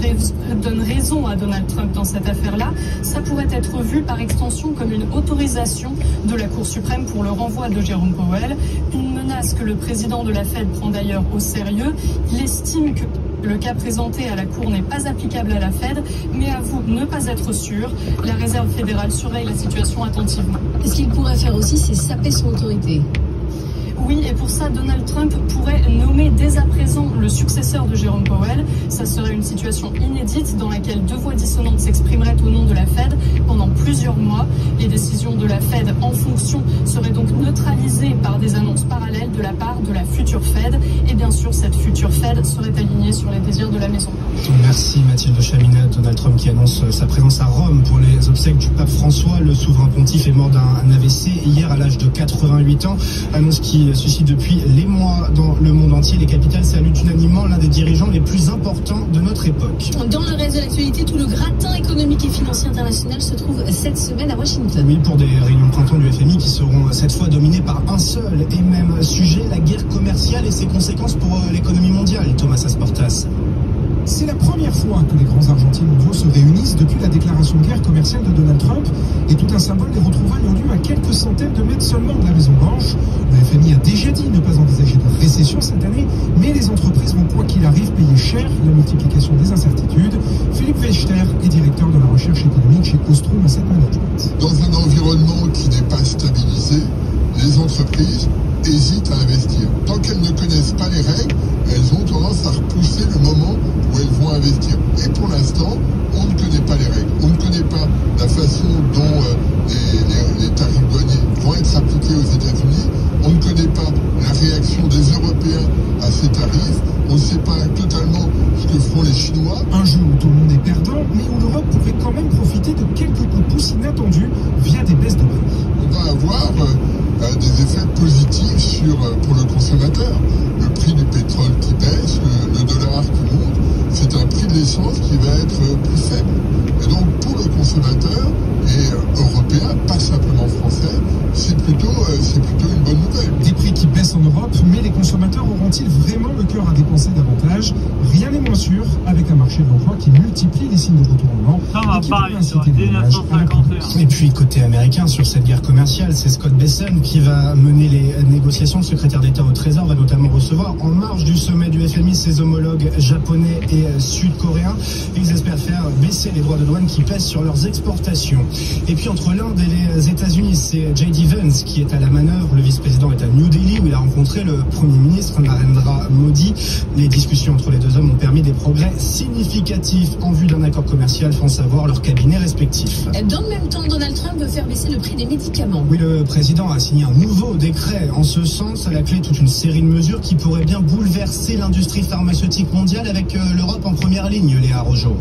raison à Donald Trump dans cette affaire-là, ça pourrait être vu par extension comme une autorisation de la Cour suprême pour le renvoi de Jérôme Powell, une menace que le président de la Fed prend d'ailleurs au sérieux. Il estime que le cas présenté à la Cour n'est pas applicable à la Fed, mais avoue ne pas être sûr. La Réserve fédérale surveille la situation attentivement. Ce qu'il pourrait faire aussi, c'est saper son autorité. Oui, et pour ça, Donald Trump pourrait nommer dès à présent le successeur de Jérôme Powell. Ça serait une situation inédite dans laquelle 2 voix dissonantes s'exprimeraient au nom de la Fed pendant plusieurs mois. Les décisions de la Fed en fonction seraient donc neutralisées par des annonces parallèles de la part de la future Fed. Et bien sûr, cette future Fed serait alignée sur les désirs de la Maison Blanche. Merci Mathilde Chaminade. Donald Trump qui annonce sa présence à Rome pour les obsèques du pape François. Le souverain pontife est mort d'un AVC hier à l'âge de 88 ans. Annonce qui suscite depuis les mois dans le monde entier. Les capitales saluent unanimement l'un des dirigeants les plus importants de notre époque. Dans le reste de l'actualité, tout le gratin économique et financier international se trouve cette semaine à Washington. Oui, pour des réunions de printemps du FMI qui seront cette fois dominées par un seul et même sujet, la guerre commerciale et ses conséquences pour l'économie mondiale. Thomas Asportas. C'est la première fois que les grands argentiers mondiaux se réunissent depuis la déclaration de guerre commerciale de Donald Trump. Et tout un symbole des retrouvailles ont lieu à quelques centaines de mètres seulement de la Maison Blanche. Le FMI a déjà dit ne pas envisager de récession cette année, mais les entreprises vont, quoi qu'il arrive, payer cher la multiplication des incertitudes. Philippe Wechter est directeur de la recherche économique chez Ostrom Asset Management. Dans un environnement qui n'est pas stabilisé, les entreprises hésitent à investir. Tant qu'elles ne connaissent pas les règles, elles ont tendance à repousser le moment où elles vont investir. Et pour l'instant, on ne connaît pas les règles. On ne connaît pas la façon dont les tarifs douaniers vont être appliqués aux États-Unis. On ne connaît pas la réaction des Européens à ces tarifs. On ne sait pas totalement ce que feront les Chinois. Un jeu où tout le monde est perdant, mais où l'Europe pourrait quand même profiter de quelques coups de pouce inattendus via des baisses de prix. On va avoir des effets positifs pour le consommateur. Le prix du pétrole qui baisse, le dollar qui monte, c'est un prix de l'essence qui va être plus faible. Et donc pour le consommateur et européen, pas simplement français, c'est plutôt une bonne nouvelle. Des prix qui baissent en Europe, mais les consommateurs auront-ils vraiment le cœur à dépenser davantage? Rien n'est moins sûr avec un marché de l'emploi qui multiplie les signes de retournement. Ça va pas, Et puis côté américain, sur cette guerre commerciale, c'est Scott Bessent qui va mener les négociations. Le secrétaire d'État au Trésor va notamment recevoir en marge du sommet du FMI ses homologues japonais et sud-coréens. Ils espèrent faire baisser les droits de douane qui pèsent sur leurs exportations. Et puis entre l'Inde et les États-Unis, c'est J.D. Vance qui est à la manœuvre. Le vice-président est à New Delhi où il a rencontré le Premier ministre Narendra Modi. Les discussions entre les 2 hommes ont permis des progrès significatifs en vue d'un accord commercial, font savoir leurs cabinets respectifs. Dans le même temps, Donald Trump veut faire baisser le prix des médicaments. Oui, le président a signé un nouveau décret en ce sens, à la clé toute une série de mesures qui pourraient bien bouleverser l'industrie pharmaceutique mondiale avec l'Europe en première ligne, Léa Rojo.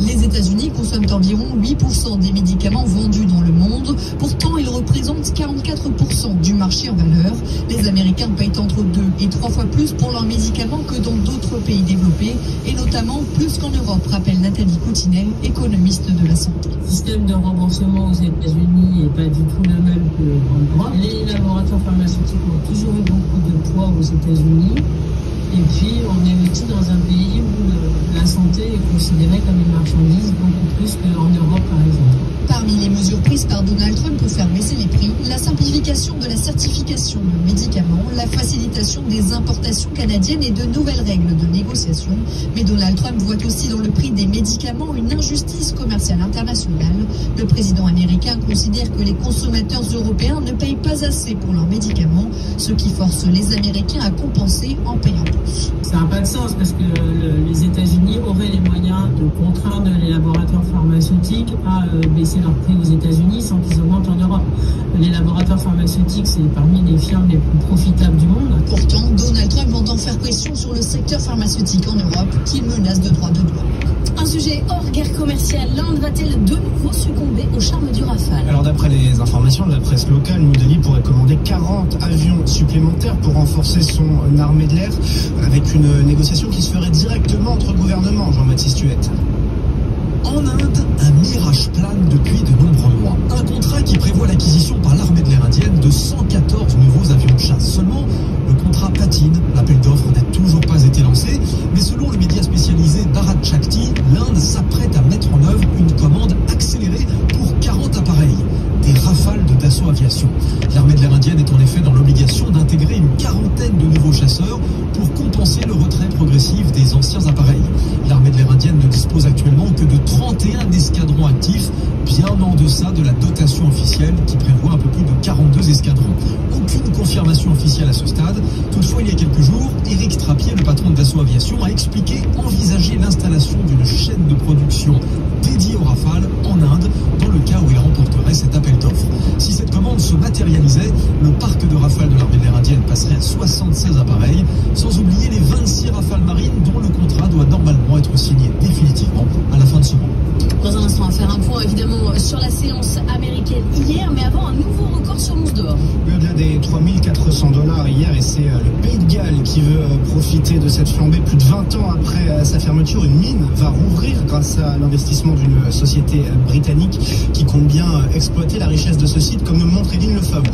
Les États-Unis consomment environ 8% des médicaments vendus dans le monde. Pourtant, ils représentent 44% du marché en valeur. Les Américains payent entre 2 et 3 fois plus pour leurs médicaments que dans d'autres pays développés, et notamment plus qu'en Europe, rappelle Nathalie Coutinel, économiste de la santé. Le système de remboursement aux États-Unis n'est pas du tout le même qu'en Europe. Les laboratoires pharmaceutiques ont toujours eu beaucoup de poids aux États-Unis. Et puis, on est aussi dans un pays où la santé est considérée comme une marchandise beaucoup plus qu'en Europe, par exemple. Parmi les mesures prises par Donald Trump pour faire baisser les prix, la simplification de la certification de médicaments, la facilitation des importations canadiennes et de nouvelles règles de négociation. Mais Donald Trump voit aussi dans le prix des médicaments une injustice commerciale internationale. Le président américain considère que les consommateurs européens ne payent pas assez pour leurs médicaments, ce qui force les Américains à compenser en payant plus. Ça n'a pas de sens parce que les États-Unis auraient les moyens de contraindre les laboratoires pharmaceutiques à baisser leurs prix aux États-Unis sans qu'ils augmentent en Europe. Les laboratoires pharmaceutiques, c'est parmi les firmes les plus profitables du monde. Pourtant, Donald Trump entend faire pression sur le secteur pharmaceutique en Europe, qu'il menace de droit de douane. Un sujet hors guerre commerciale, l'Inde va-t-elle de nouveau succomber au charme du Rafale? Alors d'après les informations de la presse locale, New Delhi pourrait commander 40 avions supplémentaires pour renforcer son armée de l'air, avec une négociation qui se ferait directement entre gouvernements, Jean-Baptiste Huette. En Inde, un mirage plane depuis de nombreux mois. Un contrat qui prévoit l'acquisition par l'armée de l'air indienne de 114 nouveaux avions de chasse. Seulement, le contrat patine. L'appel d'offres n'a toujours pas été lancé. Mais selon le média spécialisé Bharat Shakti, l'Inde s'apprête à mettre en œuvre une commande accélérée pour 40 appareils. Des Rafales de Dassault Aviation. L'armée de l'air indienne est en effet dans l'obligation d'intégrer une quarantaine de nouveaux chasseurs pour compenser le retrait progressif des anciens appareils. L'armée de l'air indienne ne dispose actuellement que de 31 escadrons actifs, bien en deçà de la dotation officielle qui prévoit un peu plus de 42 escadrons. Aucune confirmation officielle à ce stade. Toutefois, il y a quelques jours, Éric Trappier, le patron de Dassault Aviation, a expliqué envisager l'installation d'une chaîne de production dédiée aux Rafales en Inde, dans le cas où il remporterait cet appel d'offres. Si cette commande se matérialisait, le parc de Rafales de l'armée de l'air indienne passerait à 76 appareils, sans oublier les 26 Rafales marines dont le contrat doit normalement être signé définitivement à la fin de ce mois. Dans un instant, on va faire un point évidemment sur la séance américaine hier, mais avant un nouveau record sur l'once d'or. Au-delà des 3400 $ hier, et c'est le Pays de Galles qui veut profiter de cette flambée. Plus de 20 ans après sa fermeture, une mine va rouvrir grâce à l'investissement d'une société britannique qui compte bien exploiter la richesse de ce site, comme nous le montre Éline Lefebvre.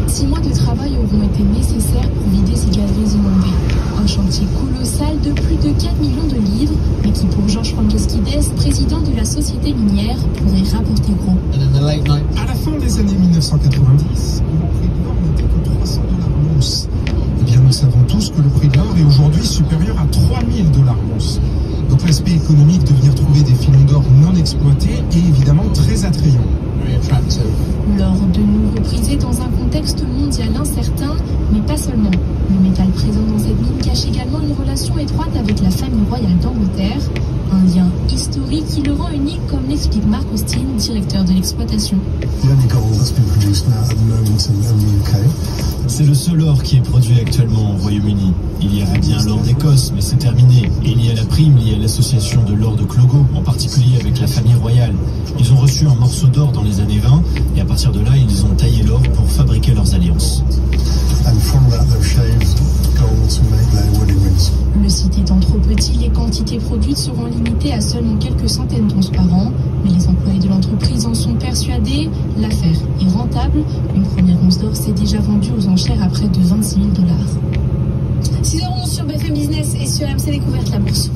6 mois de travail auront été nécessaires pour vider ces galeries inondées. Un chantier colossal de plus de 4 millions de livres, mais qui pour Georges Franceskides, président de la société minière, pourrait rapporter gros. À la fin des années 1990, le prix de l'or n'était que 300 $ l'once. Eh bien, nous savons tous que le prix de l'or est aujourd'hui supérieur à 3000 $ l'once. Donc l'aspect économique de venir trouver des filons d'or non exploités est évidemment très attrayant. L'or de nouveau prisé dans un contexte mondial incertain, mais pas seulement. Le métal présent dans cette mine cache également une relation étroite avec la famille royale d'Angleterre, un lien historique qui le rend unique, comme l'explique Mark Austin, directeur de l'exploitation. C'est le seul or qui est produit actuellement au Royaume-Uni. Il y avait bien l'or d'Écosse, mais c'est terminé. Et il y a la prime liée à l'association de l'or de Clogau, en particulier avec la famille royale. Ils ont reçu un morceau d'or dans les années 20, et à partir de là, ils ont taillé l'or pour fabriquer leurs alliances. Le site étant trop petit, les quantités produites seront limitées à seulement quelques centaines d'onces par an. Mais les employés de l'entreprise en sont persuadés. L'affaire est rentable. Une première once d'or s'est déjà vendue aux enchères à près de 26 000 $. 6h11 sur BFM Business et sur RMC Découverte la bourse.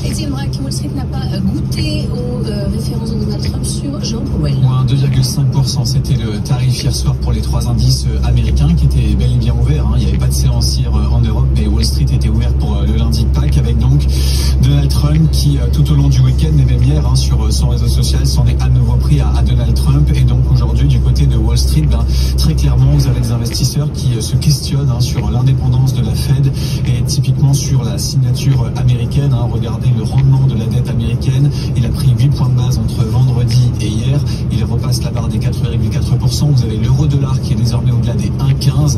Étienne Braque, Wall Street n'a pas goûté aux références de Donald Trump sur Jérôme Powell. Moins 2,5%, c'était le tarif hier soir pour les 3 indices américains qui étaient bel et bien ouverts. Il n'y avait pas de séance hier en Europe, mais Wall Street était ouvert pour le lundi de Pâques, avec donc Donald Trump qui, tout au long du week-end et même hier sur son réseau social, s'en est à nouveau pris à Donald Trump. Et donc aujourd'hui, du côté de Wall Street, très clairement, vous avez des investisseurs qui se questionnent sur l'indépendance de la Fed et typiquement sur la signature américaine. Regardez le rendement de la dette américaine. Il a pris 8 points de base entre vendredi et hier. Il repasse la barre des 4,4%. Vous avez l'euro-dollar qui est désormais au-delà des 1,15.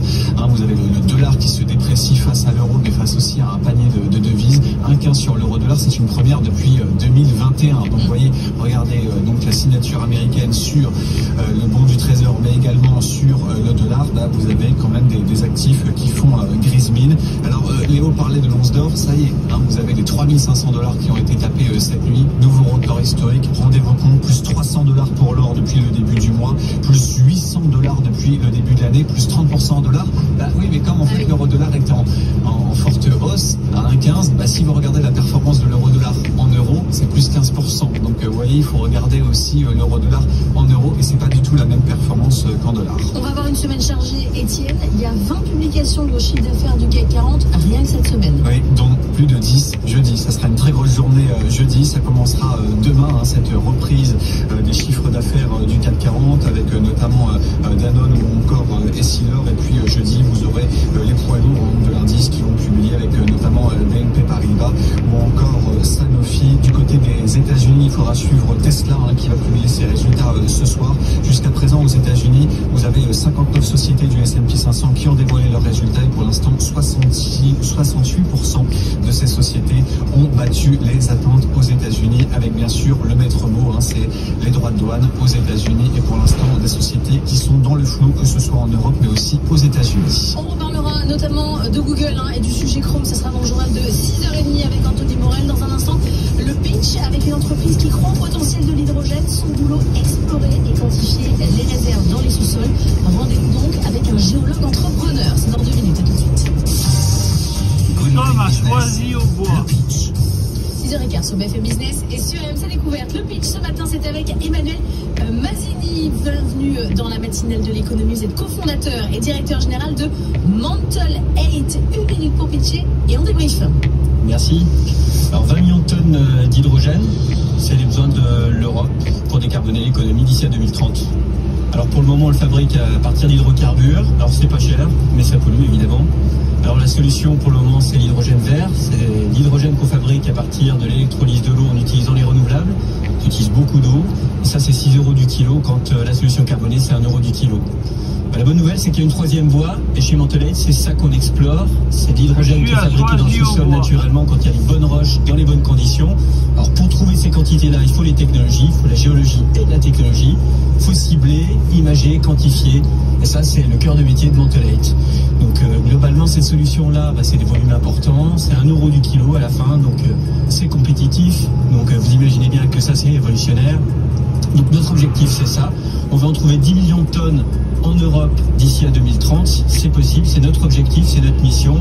Vous avez le dollar qui se déprécie face à l'euro, mais face aussi à un panier de devises. 1,15 sur l'euro-dollar, c'est une première depuis 2021. Donc vous voyez, regardez donc la signature américaine sur le bon du Trésor, mais également sur le dollar. là vous avez quand même des actifs qui font grise mine. Alors Léo parlait de l'once d'or, ça y est, hein, vous avez les 3500 $ qui ont été tapés cette nuit, nouveau record historique, rendez-vous compte, plus 300 $ pour l'or depuis le début du mois, plus 800 $ depuis le début de l'année, plus 30% en dollars. Bah oui, mais comme en fait l'euro-dollar était en forte hausse à 1,15, bah si vous regardez la performance de l'euro-dollar en euros, c'est plus 15%. Donc vous voyez, il faut regarder aussi l'euro-dollar en euros et c'est pas du tout la même performance qu'en dollars. On va avoir une semaine chargée, Étienne. Il y a 20 publications de chiffre d'affaires du CAC 40 rien que cette semaine. Oui, donc plus de 10 jeudi. Ça sera une très grosse journée jeudi. Ça commencera demain, hein, cette reprise des chiffres d'affaires du CAC 40 avec notamment Danone ou encore Essilor. Et puis jeudi, vous aurez les poids lourds de l'indice qui vont publier avec notamment BNP Paribas ou encore Sanofi. Du côté des États-Unis, il faudra suivre Tesla hein, qui va publier ses résultats ce soir. Jusqu'à présent, aux États-Unis, vous avez 59 sociétés du S&P 500 qui ont dévoilé leurs résultats et pour l'instant, 68% de ces sociétés ont battu les attentes aux États-Unis avec bien sûr le maître mot, hein, c'est les droits de douane aux États-Unis et pour l'instant des sociétés qui sont dans le flou, que ce soit en Europe mais aussi aux États-Unis. On reparlera notamment de Google hein, et du sujet Chrome, ça sera dans le journal de 6h30 avec Anthony Morel. Dans un instant, le pitch avec une entreprise qui croit au potentiel de l'hydrogène, son boulot explorer et quantifier les réserves dans les sous-sols. Rendez-vous donc avec un géologue entrepreneur. C'est dans 2 minutes, à tout de suite. L'homme a choisi au bois. 6h15 sur BFM Business et sur RMC Découverte. Le pitch ce matin, c'est avec Emmanuel Mazzini. Bienvenue dans la matinale de l'économie. Vous êtes cofondateur et directeur général de Mantle 8. 1 minute pour pitcher et on débrief. Merci. Alors 20 millions de tonnes d'hydrogène, c'est les besoins de l'Europe pour décarboner l'économie d'ici à 2030. Alors pour le moment, on le fabrique à partir d'hydrocarbures. Alors c'est pas cher, mais ça pollue évidemment. Alors la solution pour le moment, c'est l'hydrogène vert. C'est l'hydrogène qu'on fabrique à partir de l'électrolyse de l'eau en utilisant les renouvelables. On utilise beaucoup d'eau. Et ça, c'est 6 € du kilo, quand la solution carbonée, c'est 1 € du kilo. La bonne nouvelle, c'est qu'il y a une troisième voie, et chez Mantle 8, c'est ça qu'on explore. C'est de l'hydrogène qui est fabriqué dans le sous-sol naturellement quand il y a les bonnes roches, dans les bonnes conditions. Alors pour trouver ces quantités-là, il faut les technologies, il faut la géologie et la technologie. Il faut cibler, imager, quantifier. Et ça, c'est le cœur de métier de Mantle 8. Donc globalement, cette solution-là, c'est des volumes importants, c'est 1 € du kilo à la fin, donc c'est compétitif. Donc vous imaginez bien que ça, c'est révolutionnaire. Donc notre objectif, c'est ça. On va en trouver 10 millions de tonnes en Europe d'ici à 2030. C'est possible, c'est notre objectif, c'est notre mission.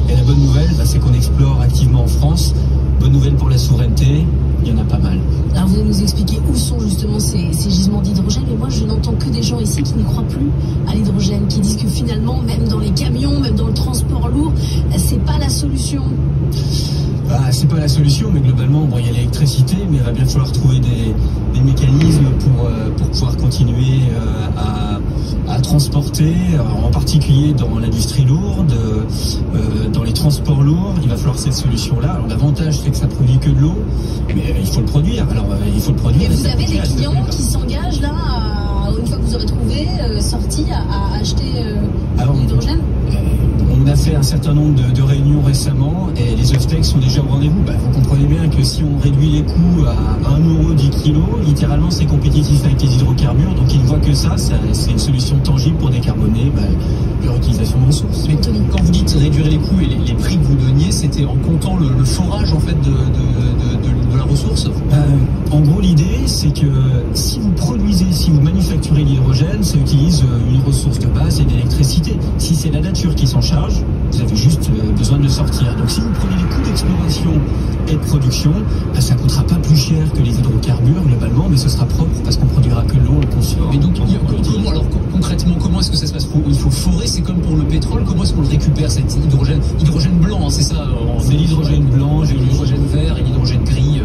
Et la bonne nouvelle, c'est qu'on explore activement en France. Bonne nouvelle pour la souveraineté, il y en a pas mal. Alors vous allez nous expliquer où sont justement ces gisements d'hydrogène. Et moi, je n'entends que des gens ici qui n'y croient plus à l'hydrogène, qui disent que finalement, même dans les camions, même dans le transport lourd, c'est pas la solution. C'est pas la solution, mais globalement, il y a l'électricité, mais il va bien falloir trouver des mécanismes pour pouvoir continuer à transporter, en particulier dans l'industrie lourde, dans les transports lourds. Il va falloir cette solution-là. Alors l'avantage, c'est que ça produit que de l'eau, mais il faut le produire. Alors il faut le produire. Et vous avez des clients qui s'engagent là, une fois que vous aurez trouvé, sorti, à acheter l'hydrogène? On a fait un certain nombre de réunions récemment et les off-tech sont déjà au rendez-vous. Vous comprenez bien que si on réduit les coûts à 1 € du kilo, littéralement c'est compétitif avec les hydrocarbures. Donc ils ne voient que ça, c'est une solution tangible pour décarboner leur utilisation de ressources. Mais quand vous dites réduire les coûts et les prix que vous donniez, c'était en comptant le forage en fait de la ressource? En gros, l'idée c'est que si vous manufacturez l'hydrogène, ça utilise une ressource de base et d'électricité. Si c'est la nature qui s'en charge, vous avez juste besoin de le sortir. Donc si vous prenez les coûts d'exploration et de production, ça ne coûtera pas plus cher que les hydrocarbures globalement, mais ce sera propre parce qu'on produira que l'eau, le consomme. Et donc alors concrètement, comment est-ce que ça se passe? Il faut forer, c'est comme pour le pétrole. Comment est-ce qu'on le récupère, cet hydrogène blanc, c'est ça? C'est l'hydrogène blanc, l'hydrogène vert et l'hydrogène gris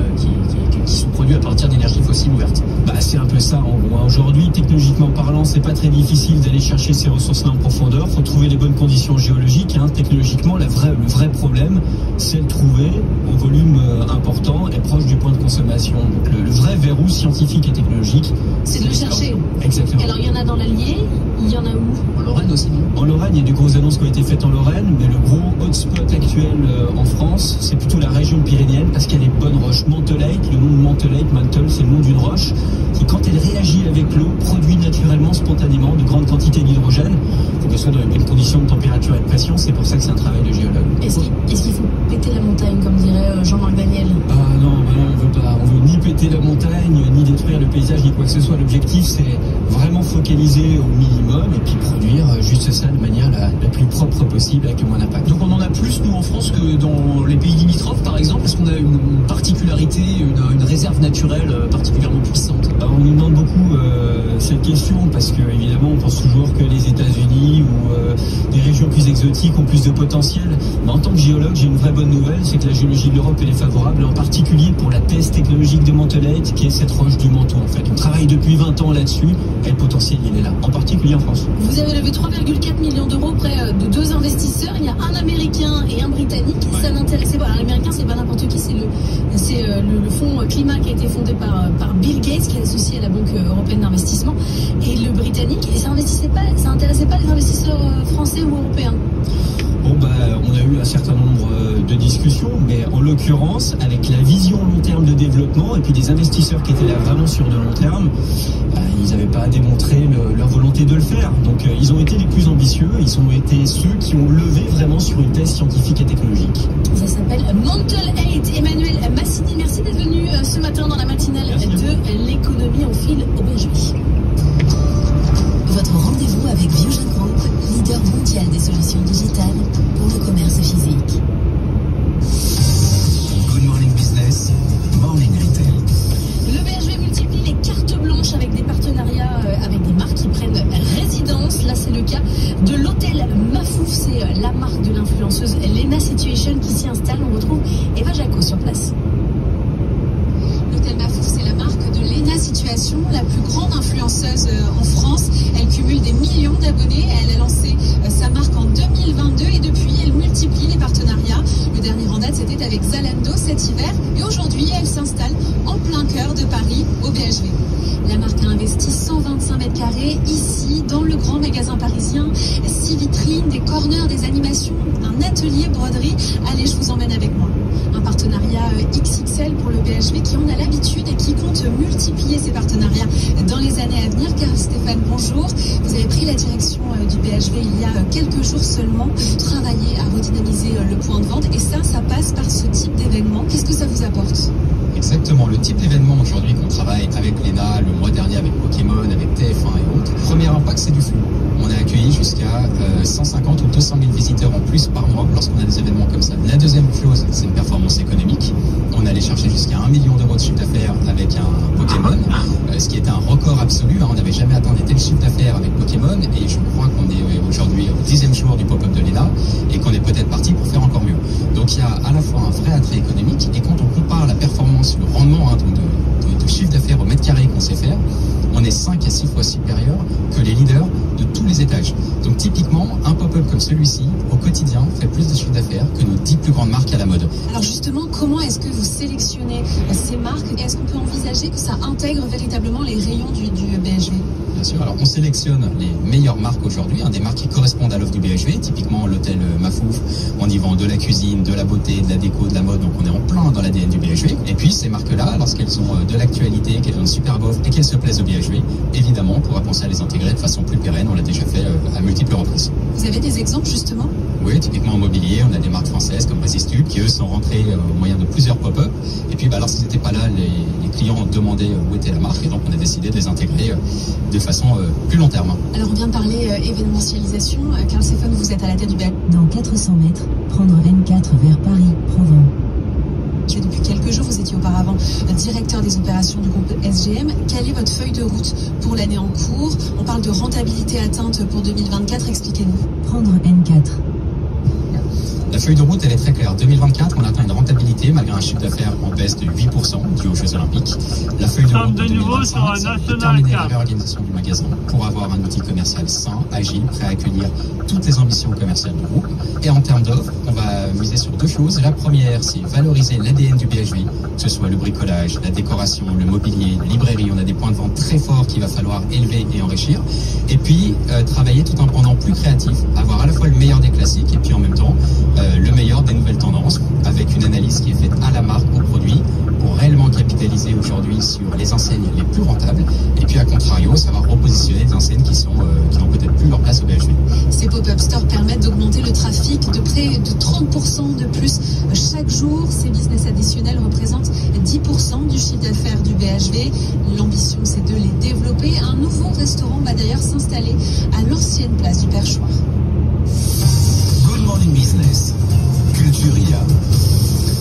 qui sont produits à partir d'énergie fossile ouverte. C'est un peu ça en gros. Aujourd'hui, technologiquement parlant, c'est pas très difficile d'aller chercher ces ressources-là en profondeur. Il faut trouver les bonnes conditions géologiques. Technologiquement, le vrai problème, c'est de trouver un volume important et proche du point de consommation. Donc le vrai verrou scientifique et technologique, c'est de le chercher. Exactement. Alors il y en a dans l'Allier, il y en a où? En Lorraine aussi. En Lorraine, il y a de grosses annonces qui ont été faites en Lorraine, mais le gros hotspot actuel en France, c'est plutôt la région pyrénéenne parce qu'il y a des bonnes roches. Mantle 8, le nom de Mantle 8, Mantle, c'est le nom d'une roche qui, quand elle réagit avec l'eau, produit naturellement, spontanément, de grandes quantités d'hydrogène. Il faut qu'elle soit soit dans les bonnes conditions de température et de pression. C'est pour ça que c'est un travail de géologue. Est-ce qu'il faut péter la montagne, comme dirait Jean-Marc Daniel? Ah non, on veut pas. On veut ni péter la montagne, ni détruire le paysage, ni quoi que ce soit. L'objectif, c'est vraiment focaliser au minimum et puis produire juste ça de manière la plus propre possible avec le moins d'impact. Donc on en a plus, nous, en France, que dans les pays limitrophes, par exemple, parce qu'on a une particularité, une réserve naturelle particulièrement puissante. On nous demande beaucoup cette question parce que, évidemment, on pense toujours que les États-Unis ou des régions plus exotiques ont plus de potentiel. Mais en tant que géologue, j'ai une vraie bonne nouvelle, c'est que la géologie de l'Europe, elle est favorable, en particulier pour la thèse technologique de Montelete, qui est cette roche du Mantoue, en fait. On travaille depuis 20 ans là-dessus, et le potentiel, il est là, en particulier en France. Vous avez levé 3,4 millions d'euros auprès de 2 investisseurs. Il y a un Américain et un Britannique. Ouais. Ça n'intéressait pas. L'Américain, c'est pas n'importe qui, c'est le fonds climat qui a été fondé par Bill Gates, qui est associé à la Banque européenne d'investissement. Et le Britannique, et ça intéressait pas les investisseurs français ou européens. Bon, on a eu un certain nombre de discussions, mais en l'occurrence, avec la vision long terme de développement et puis des investisseurs qui étaient là vraiment sur de long terme, ils n'avaient pas démontré leur volonté de le faire. Donc ils ont été les plus ambitieux, ils ont été ceux qui ont levé vraiment sur une thèse scientifique et technologique. Ça s'appelle Montelete. Emmanuel Massini, merci d'être venu ce matin dans la matinale de l'économie au fil au BHV. Votre rendez-vous avec Viewgen Group, leader mondial des solutions digitales pour le commerce physique. Good Morning Business, Morning Retail. Le BHV multiplie les cartes blanches avec des partenariats avec des marques qui prennent résidence. Là, c'est le cas de l'hôtel Mafouf. C'est la marque de l'influenceuse Lena Situation qui s'y installe. On retrouve Eva Jaco sur place. L'hôtel Mafouf, c'est la marque de Lena Situation, la plus grande influenceuse en France. Elle cumule des millions d'abonnés. Elle a lancé sa marque en 2022 et depuis, elle multiplie les partenariats. Le dernier en date, c'était avec Zalando cet hiver. Et aujourd'hui, elle s'installe en plein cœur de Paris, au BHV. La marque a investi 125 mètres carrés ici, dans le grand magasin parisien. 6 vitrines, des corners, des animations, un atelier broderie. Allez, je vous emmène avec moi. Un partenariat XXL pour le BHV qui en a l'habitude et qui compte multiplier ses partenariats dans les années à venir. Car Stéphane, bonjour. Vous avez pris la direction du BHV il y a quelques jours seulement. Vous travaillez à redynamiser le point de vente et ça passe par ce type d'événement. Qu'est-ce que ça vous apporte ? Exactement, le type d'événement aujourd'hui qu'on travaille avec Lena, le mois dernier avec Pokémon, avec TF1 et autres. Premier impact, c'est du flux. On a accueilli jusqu'à 150 ou 200 000 visiteurs en plus par mois lorsqu'on a des événements comme ça. La deuxième chose, c'est une performance économique. On allait chercher jusqu'à 1 million d'euros de chiffre d'affaires avec un Pokémon, ce qui est un record absolu. On n'avait jamais atteint des tels chiffres d'affaires avec Pokémon et je crois qu'on est aujourd'hui au 10e jour du pop-up de Lena et qu'on est peut-être parti pour faire encore mieux. Donc il y a à la fois un vrai attrait économique et quand on compare la performance, le rendement de chiffre d'affaires au mètre carré qu'on sait faire, on est 5 à 6 fois supérieur que les leaders de tous les étages. Donc typiquement, un pop-up comme celui-ci, au quotidien, fait plus de chiffre d'affaires que nos 10 plus grandes marques à la mode. Alors justement, comment est-ce que vous sélectionnez ces marques et est-ce qu'on peut envisager que ça intègre véritablement les rayons du BHV ? Bien sûr, alors on sélectionne les meilleures marques aujourd'hui, des marques qui correspondent à l'offre du BHV, typiquement l'hôtel Mafouf, on y vend de la cuisine, de la beauté, de la déco, de la mode, donc on est en plein dans l'ADN du BHV. Et puis ces marques-là, lorsqu'elles ont de l'actualité, qu'elles ont une super offre et qu'elles se plaisent au BHV, évidemment on pourra penser à les intégrer de façon plus pérenne, on l'a déjà fait à multiples reprises. Vous avez des exemples justement ? Oui, typiquement en mobilier, on a des marques françaises comme Resistube qui eux sont rentrées au moyen de plusieurs pop-up. Et puis lorsqu'ils n'étaient pas là, les clients ont demandé où était la marque et donc on a décidé de les intégrer de façon plus long terme. Alors on vient de parler événementialisation. Carl Stéphane, vous êtes à la tête du BHV. Dans 400 mètres, prendre N4 vers Paris, Provence. Depuis quelques jours, vous étiez auparavant directeur des opérations du groupe SGM. Quelle est votre feuille de route pour l'année en cours ? On parle de rentabilité atteinte pour 2024. Expliquez-nous. Prendre N4. La feuille de route, elle est très claire. 2024, on atteint une rentabilité malgré un chiffre d'affaires en baisse de 8% dû aux Jeux Olympiques. La feuille de route de 2025, c'est terminer la réorganisation du magasin pour avoir un outil commercial sain, agile, prêt à accueillir toutes les ambitions commerciales du groupe. Et en termes d'offres, on va miser sur 2 choses. La première, c'est valoriser l'ADN du BHV, que ce soit le bricolage, la décoration, le mobilier, la librairie. On a des points de vente très forts qu'il va falloir élever et enrichir. Et puis, travailler tout en pendant plus créatif, avoir à la fois le meilleur des classiques et puis en même temps le meilleur des nouvelles tendances avec une analyse qui est faite à la marque, au produit, pour réellement capitaliser aujourd'hui sur les enseignes les plus rentables et puis à contrario, savoir repositionner des enseignes qui n'ont peut-être plus leur place au BHV. Ces pop-up permettent d'augmenter le trafic de près de 30% de plus chaque jour. Ces business additionnels représentent 10% du chiffre d'affaires du BHV. L'ambition, c'est de les développer. Un nouveau restaurant va d'ailleurs s'installer à l'ancienne place du Perchoir. Good Morning Business, Culturia.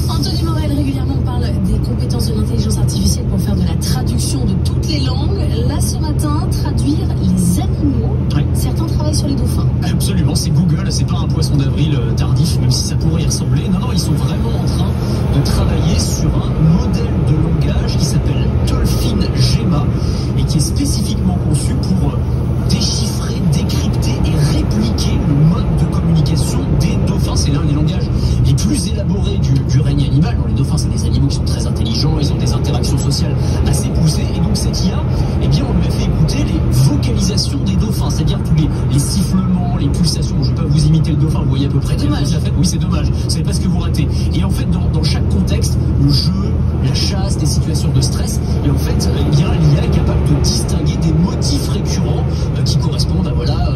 Anthony Morel, régulièrement, parle des compétences de l'intelligence artificielle pour faire de la traduction de toutes les langues. Là, ce matin, traduire les animaux. Ouais. Certains travaillent sur les dauphins. Absolument, c'est Google, c'est pas un poisson d'avril tardif, même si ça pourrait y ressembler. Non, ils sont vraiment en train de travailler sur un modèle de langage qui s'appelle Dolphin Gemma et qui est spécifiquement conçu pour déchiffrer, décrypter et répliquer le mode de communication des dauphins. C'est l'un des langages les plus élaborés du règne animal. Les dauphins, c'est des animaux qui sont très intelligents, ils ont des interactions sociales assez poussées. Et donc cette IA, on lui a fait écouter les vocalisations des dauphins, c'est-à-dire tous les sifflements, les pulsations. Je ne vais pas vous imiter le dauphin, vous voyez à peu près. Dommage. Oui, c'est dommage, c'est parce que vous ratez. Et en fait, dans chaque contexte, le jeu, la chasse, des situations de stress, et en fait, l'IA est capable de distinguer des motifs récurrents qui correspondent à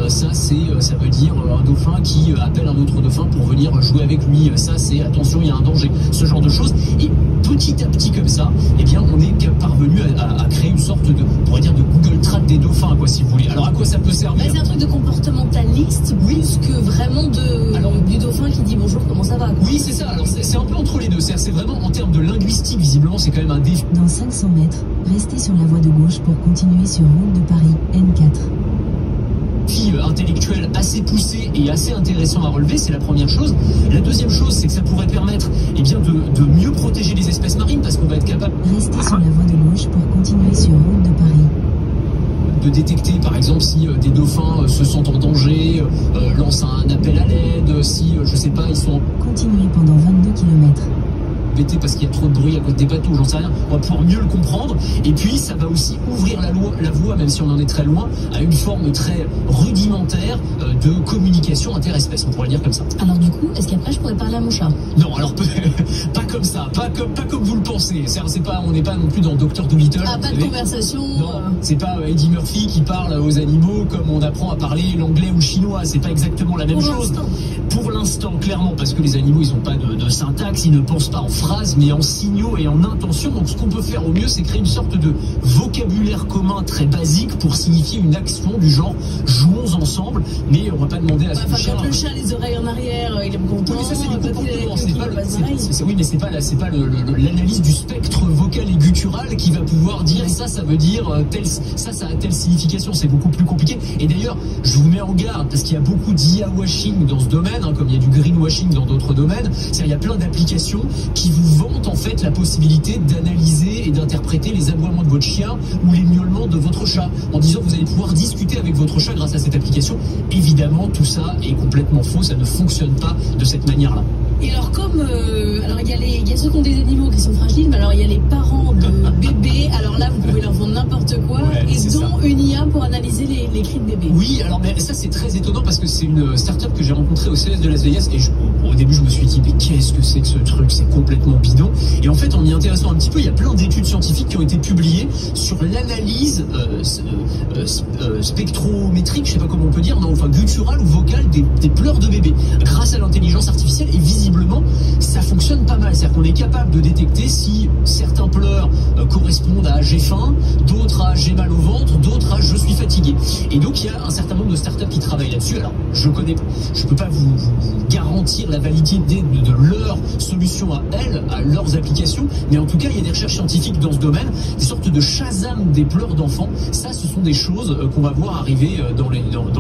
ça veut dire un dauphin qui appelle un autre dauphin pour venir jouer avec lui. Ça, c'est attention, il y a un danger, ce genre de choses. Et petit à petit comme ça, on est parvenu à créer une sorte de, on pourrait dire, de Google Trad des dauphins, quoi, si vous voulez. Alors à quoi ça peut servir? C'est un truc de comportementaliste, plus que vraiment du dauphin qui dit bonjour, comment ça va, quoi. Oui, c'est ça. Alors c'est un peu entre les deux. C'est vraiment en termes de linguistique, visiblement, c'est quand même un défi. Dans 500 mètres, restez sur la voie de gauche pour continuer sur route de Paris, N4. Intellectuel assez poussé et assez intéressant à relever, c'est la première chose. La deuxième chose, c'est que ça pourrait permettre de mieux protéger les espèces marines, parce qu'on va être capable... Restez sur la voie de gauche pour continuer sur route de Paris. De détecter par exemple si des dauphins se sentent en danger, lancent un appel à l'aide, si, je sais pas, ils sont... Continuez pendant 22 km. Parce qu'il y a trop de bruit à côté des bateaux, j'en sais rien, on va pouvoir mieux le comprendre. Et puis ça va aussi ouvrir la voie, même si on en est très loin, à une forme très rudimentaire de communication interespèces, on pourrait le dire comme ça. Alors du coup, est-ce qu'après je pourrais parler à mon chat? Non, alors pas comme ça, pas comme vous le pensez. On n'est pas non plus dans Dr Dolittle. Ah, pas de conversation. Non, c'est pas Eddie Murphy qui parle aux animaux comme on apprend à parler l'anglais ou le chinois. C'est pas exactement la même chose. Pour l'instant, clairement, parce que les animaux, ils ont pas de syntaxe, ils ne pensent pas en phrases, mais en signaux et en intentions. Donc ce qu'on peut faire au mieux, c'est créer une sorte de vocabulaire commun très basique pour signifier une action du genre jouons ensemble, mais on va pas demander à ce chat... Quand le chat les oreilles en arrière, il est content. Oui, mais ça c'est du comportement, oui, mais c'est pas l'analyse du spectre vocal et guttural qui va pouvoir dire ça veut dire ça a telle signification. C'est beaucoup plus compliqué. Et d'ailleurs, je vous mets en garde parce qu'il y a beaucoup d'IA washing dans ce domaine, comme il y a du greenwashing dans d'autres domaines. C'est-à-dire, il y a plein d'applications qui vous vantent en fait la possibilité d'analyser et d'interpréter les aboiements de votre chien ou les miaulements de votre chat, en disant que vous allez pouvoir discuter avec votre chat grâce à cette application. Évidemment, tout ça est complètement faux, ça ne fonctionne pas de cette manière-là. Et alors il y a ceux qui ont des animaux qui sont fragiles, mais alors il y a les parents de bébés, alors là vous pouvez leur vendre n'importe quoi, une IA pour analyser les cris de bébés. Oui, alors mais ça c'est très étonnant parce que c'est une start-up que j'ai rencontrée au CES de Las Vegas et au début je me suis dit mais qu'est-ce que c'est que ce truc, c'est complètement bidon. Et en fait en y intéressant un petit peu, il y a plein d'études scientifiques qui ont été publiées sur l'analyse spectrométrique, je sais pas comment on peut dire, gutturale ou vocale des pleurs de bébés grâce à l'intelligence artificielle. Et visiblement ça fonctionne pas mal, c'est-à-dire qu'on est capable de détecter si certains pleurs correspondent à j'ai faim, d'autres à j'ai mal au ventre, d'autres à je suis fatigué. Et donc il y a un certain nombre de startups qui travaillent là-dessus. Alors je peux pas vous garantir la validité de leur solution à elles, à leurs applications, mais en tout cas il y a des recherches scientifiques dans ce domaine, des sortes de Shazam des pleurs d'enfants. Ça, ce sont des choses qu'on va voir arriver dans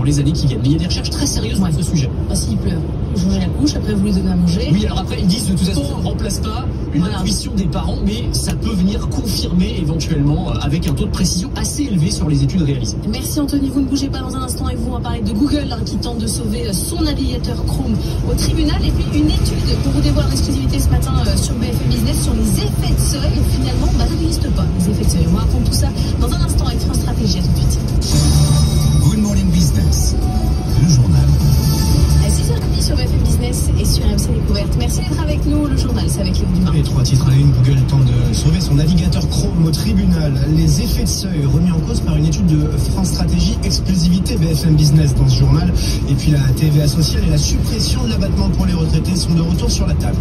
les années qui viennent. Mais il y a des recherches très sérieuses sur ce sujet. S'il pleure, vous changez la couche, après vous lui donnez à manger. Oui, alors après ils disent de toute façon ça ne remplace pas une intuition des parents, mais ça peut venir confirmer éventuellement avec un taux de précision assez élevé sur les études réalisées. Merci Anthony, vous ne bougez pas dans un instant et vous on va parler de Google qui tente de sauver son navigateur Chrome au tribunal, et puis une étude pour vous dévoiler en exclusivité ce matin sur BFM Business sur les effets de seuil. Finalement, ça n'existe pas, les effets de seuil. On raconte tout ça dans un instant avec France Stratégie. À tout de suite. Good Morning Business, le journal. À 6h30 sur BFM Business et sur RMC Découverte. Merci d'être avec nous. Le journal, c'est avec Léo Dumas. Les 3 titres à la une, Google tente de sauver son navigateur Chrome au tribunal. Les effets de seuil remis en cause par une étude de France Stratégie, exclusivité BFM Business dans ce journal. Et puis puis la TVA sociale et la suppression de l'abattement pour les retraités sont de retour sur la table.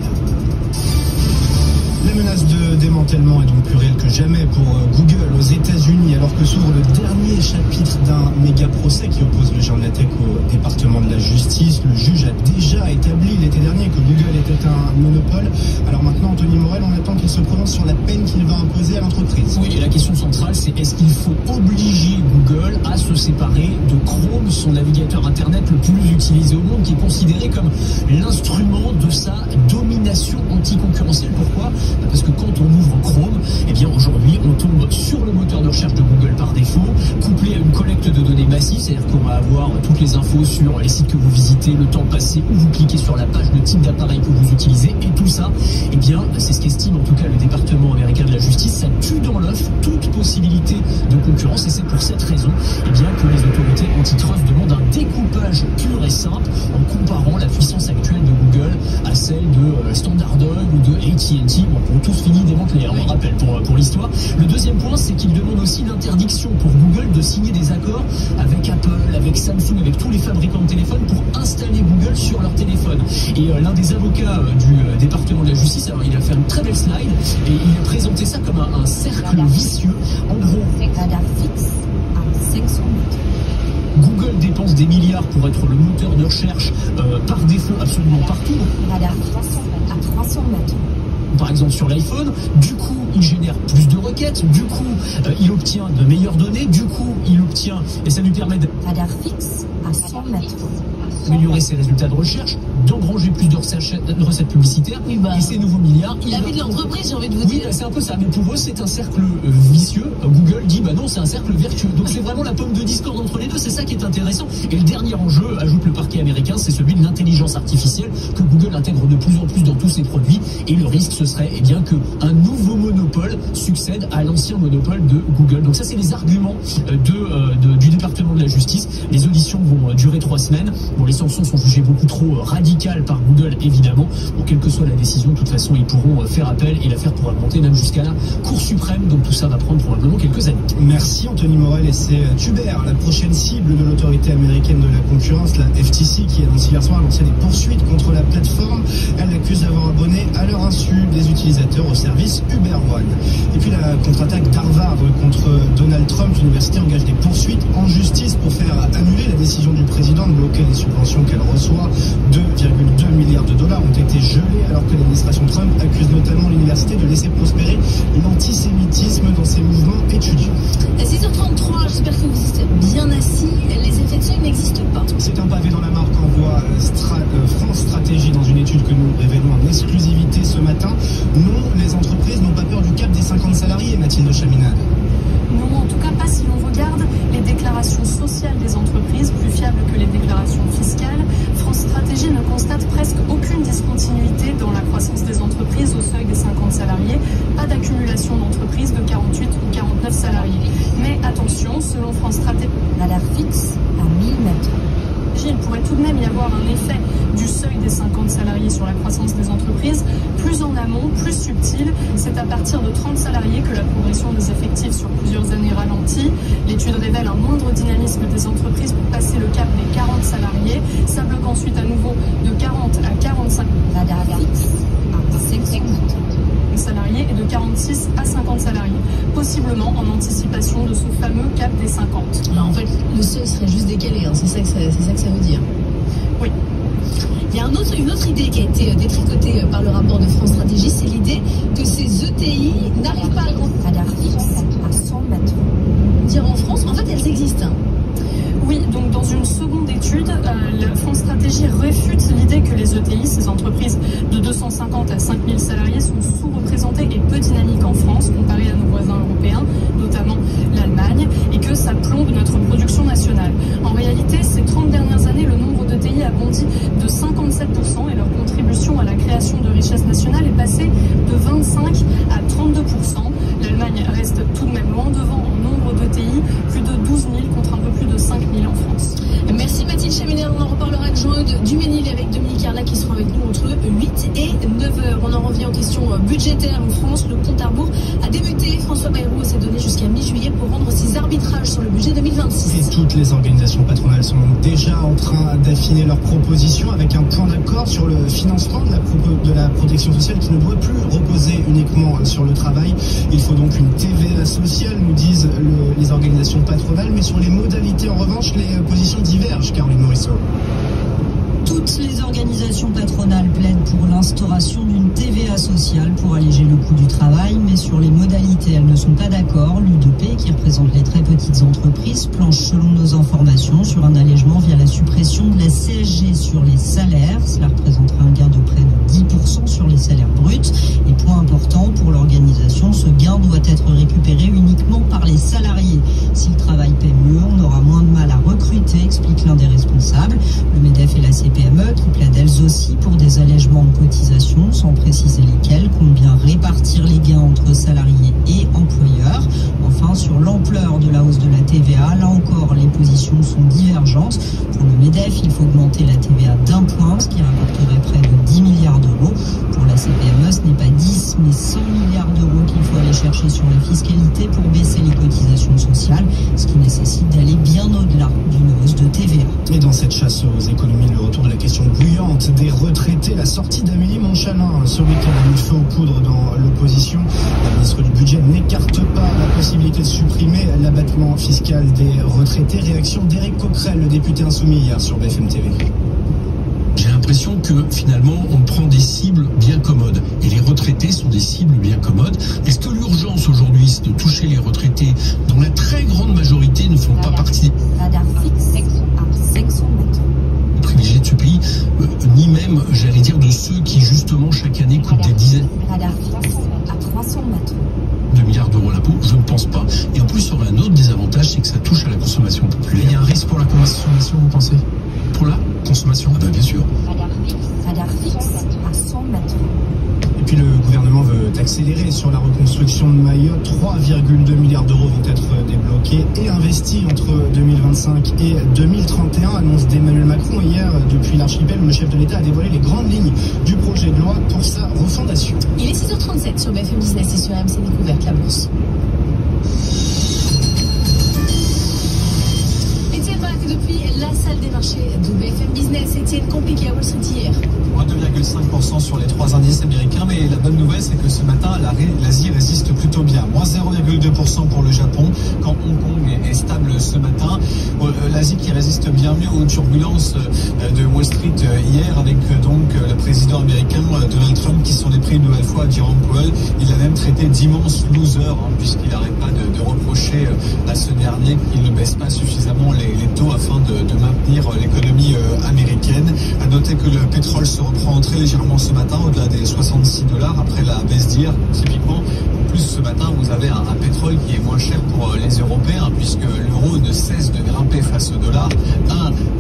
La menace de démantèlement est donc plus réelle que jamais pour Google aux États-Unis, alors que s'ouvre le dernier chapitre d'un méga procès qui oppose le géant de la tech au département de la justice. Le juge a déjà établi l'été dernier que Google était un monopole. Alors maintenant, Anthony Morel, on attend qu'il se prononce sur la peine qu'il va imposer à l'entreprise. Oui, et la question centrale, c'est est-ce qu'il faut obliger Google à se séparer de Chrome, son navigateur Internet le plus utilisé au monde, qui est considéré comme l'instrument de sa domination anticoncurrentielle. Pourquoi ? Parce que quand on ouvre Chrome, eh bien aujourd'hui on tombe sur le moteur de recherche de Google par défaut, couplé à une collecte de données massive, c'est-à-dire qu'on va avoir toutes les infos sur les sites que vous visitez, le temps passé, où vous cliquez sur la page, le type d'appareil que vous utilisez, et tout ça, eh bien c'est ce qu'estime en tout cas le département américain de la justice, ça tue dans l'œuf toute possibilité de concurrence, et c'est pour cette raison eh bien, que les autorités antitrust demandent un découpage pur et simple en comparant la puissance actuelle de Google à celle de Standard Oil ou de AT&T. Ont tous fini démantelés, on rappelle pour l'histoire. Le deuxième point, c'est qu'il demande aussi l'interdiction pour Google de signer des accords avec Apple, avec Samsung, avec tous les fabricants de téléphones pour installer Google sur leur téléphone. Et l'un des avocats du département de la justice, alors il a fait une très belle slide et il a présenté ça comme un cercle vicieux. En gros, radar fixe à 500 mètres. Google dépense des milliards pour être le moteur de recherche par défaut absolument partout. Radar à 300 mètres. Par exemple sur l'iPhone, du coup il génère plus de requêtes, du coup il obtient de meilleures données, du coup il obtient, et ça lui permet de radar fixe à 100 mètres. Améliorer ses résultats de recherche, d'engranger plus de recettes publicitaires, et ces nouveaux milliards. La vie de l'entreprise, j'ai envie de vous dire. Oui, c'est un peu ça, mais pour eux c'est un cercle vicieux. Google dit bah non, c'est un cercle vertueux. Donc c'est vraiment la pomme de discorde entre les deux, c'est ça qui est intéressant. Et le dernier enjeu, ajoute le parquet américain, c'est celui de l'intelligence artificielle que Google intègre de plus en plus dans tous ses produits. Et le risque ce serait eh bien qu'un nouveau monopole succède à l'ancien monopole de Google. Donc ça c'est les arguments du département de la justice. Les auditions vont durer 3 semaines. Bon, les sanctions sont jugées beaucoup trop radicales par Google, évidemment. Bon, quelle que soit la décision, de toute façon, ils pourront faire appel et l'affaire pourra monter même jusqu'à la Cour suprême. Donc tout ça va prendre probablement quelques années. Merci Anthony Morel. Et c'est Uber, la prochaine cible de l'autorité américaine de la concurrence, la FTC, qui annonce hier soir lancer des poursuites contre la plateforme. Elle l'accuse d'avoir abonné à leur insu des utilisateurs au service Uber One. Et puis la contre-attaque d'Harvard contre Donald Trump, l'université engage des poursuites en justice pour faire annuler la décision du président de bloquer les subventions qu'elle reçoit. 2,2 milliards de dollars ont été gelés alors que l'administration Trump accuse notamment l'université de laisser prospérer l'antisémitisme dans ses mouvements étudiants. À 6h33, j'espère que vous êtes bien assis. Les effets de seuil n'existent pas. C'est un pavé dans la mare qu'envoie France Stratégie dans une étude que nous révélons en exclusivité ce matin. Non, les entreprises n'ont pas peur du cap des 50 salariés, Mathilde Chaminade. Non, en tout cas pas si l'on regarde les déclarations sociales des entreprises, plus fiables que les déclarations fiscales. France Stratégie ne constate presque aucune discontinuité dans la croissance des entreprises au seuil des 50 salariés. Pas d'accumulation d'entreprises de 48 ou 49 salariés. Mais attention, selon France Stratégie, radar fixe à 1000 mètres. Il pourrait tout de même y avoir un effet du seuil des 50 salariés sur la croissance des entreprises. Plus en amont, plus subtil, c'est à partir de 30 salariés que la progression des effectifs sur plusieurs années ralentit. L'étude révèle un moindre dynamisme des entreprises pour passer le cap des 40 salariés. Ça bloque ensuite à nouveau de 40 à 45 radar fixe à 500 mètres. Salariés et de 46 à 50 salariés, possiblement en anticipation de ce fameux cap des 50. Alors en fait, le seuil serait juste décalé, hein. C'est ça que ça veut dire. Oui. Il y a une autre idée qui a été détricotée par le rapport de France Stratégie, c'est l'idée que ces ETI n'arrivent pas à radar fixe à 100 mètres. Dire en France, en fait elles existent. Oui, donc dans une seconde étude, la France Stratégie réfute l'idée que les ETI, ces entreprises de 250 à 5000 salariés, sont sous-représentées et peu dynamiques en France, comparées à nos voisins européens, notamment l'Allemagne, et que ça plombe notre production nationale. En réalité, ces 30 dernières années, le nombre d'ETI a bondi de 57% et leur contribution à la création de richesses nationales est passée de 25 à 32%. L'Allemagne reste tout de même loin devant en nombre d'ETI, plus de 12 000 contre un peu plus de 5 000 en France. Merci Mathilde Chaminade, on en reparlera. Jean-Eudes Duménil avec Dominique Carla qui seront avec nous entre 8 et 9h. On en revient aux questions budgétaires en France. Le compte à rebours a débuté. François Bayrou s'est donné jusqu'à mi-juillet pour rendre ses arbitrages sur le budget 2026. Et toutes les organisations patronales sont déjà en train d'affiner leurs propositions avec un point d'accord sur le financement de la protection sociale qui ne doit plus reposer uniquement sur le travail. Il faut donc une TVA sociale, nous disent les organisations patronales, mais sur les modalités, en revanche, les positions divergent, Caroline Morisseau. Toutes les organisations patronales plaident pour l'instauration d'une TVA sociale pour alléger le coût du travail, mais sur les modalités, elles ne sont pas d'accord. L'UDP, qui représente les très petites entreprises, planche selon nos informations sur un allègement via la suppression de la CSG sur les salaires. Cela représenterait un gain de près de 10% sur les salaires bruts. Et point important pour l'organisation, ce gain doit être récupéré uniquement par les salariés. Si le travail paie mieux, on aura moins de mal à recruter, explique l'un des responsables. Le MEDEF et la CPME qui plaident elles aussi pour des allègements de cotisations, sans préciser lesquels, comptent bien répartir les gains entre salariés et employeurs. Enfin, sur l'ampleur de la hausse de la TVA, là encore, les positions sont divergentes. Pour le MEDEF, il faut augmenter la TVA d'1 point, ce qui rapporterait près de 10 milliards d'euros. Pour la CPME, ce n'est pas 10, mais 100 milliards d'euros qu'il faut aller chercher sur la fiscalité pour baisser les cotisations sociales, ce qui nécessite d'aller bien au-delà d'une hausse de TVA. Et dans cette chasse aux économies, le retour de la question bouillante des retraités, la sortie d'Amélie Montchalin ce week-end a mis feu aux poudres dans l'opposition. La ministre du Budget n'écarte pas la possibilité de supprimer l'abattement fiscal des retraités. Réaction d'Éric Coquerel, le député insoumis, hier sur BFM TV. J'ai l'impression que finalement on prend des cibles bien commodes et les retraités sont des cibles bien commodes. Est-ce que l'urgence aujourd'hui c'est de toucher les retraités dont la très grande majorité ne font pas partie Radar fixe à 500 mètres. privilégiés de ce pays, ni même, j'allais dire, de ceux qui justement chaque année coûtent des dizaines Radar fixe à 300 mètres. de milliards d'euros l'impôt? Je ne pense pas. Et en plus, il y aurait un autre désavantage, c'est que ça touche à la consommation populaire. Il y a un risque pour la consommation, vous pensez? Pour la consommation? Ah ben bien sûr. Radar fixe à 100 mètres. Et puis le gouvernement veut accélérer sur la reconstruction de Mayotte. 3,2 milliards d'euros vont être débloqués et investis entre 2025 et 2031, annonce d'Emmanuel Macron. Hier, depuis l'archipel, le chef de l'État a dévoilé les grandes lignes du projet de loi pour sa refondation. Il est 6h37 sur BFM Business et sur RMC Découverte, la bourse. Étienne Braque depuis la salle des marchés de BFM Business. Étienne, compliqué à Wall Street hier. Moins 2,5% sur les 3 indices américains, mais la bonne nouvelle c'est que ce matin l'Asie résiste plutôt bien. Moins 0,2% pour le Japon, quand Hong Kong est stable ce matin. L'Asie qui résiste bien mieux aux turbulences de Wall Street hier, avec donc le président américain Donald Trump qui s'en est pris une nouvelle fois à Jerome Powell. Il l'a même traité d'immense loser, puisqu'il n'arrête pas de reprocher à ce dernier qu'il ne baisse pas suffisamment les taux afin de maintenir l'économie américaine. À noter que le pétrole se reprend très légèrement ce matin, au-delà des $66 après la baisse d'hier. Typiquement, en plus ce matin, vous avez un pétrole qui est moins cher pour les Européens, puisque l'euro ne cesse de grimper face au dollar.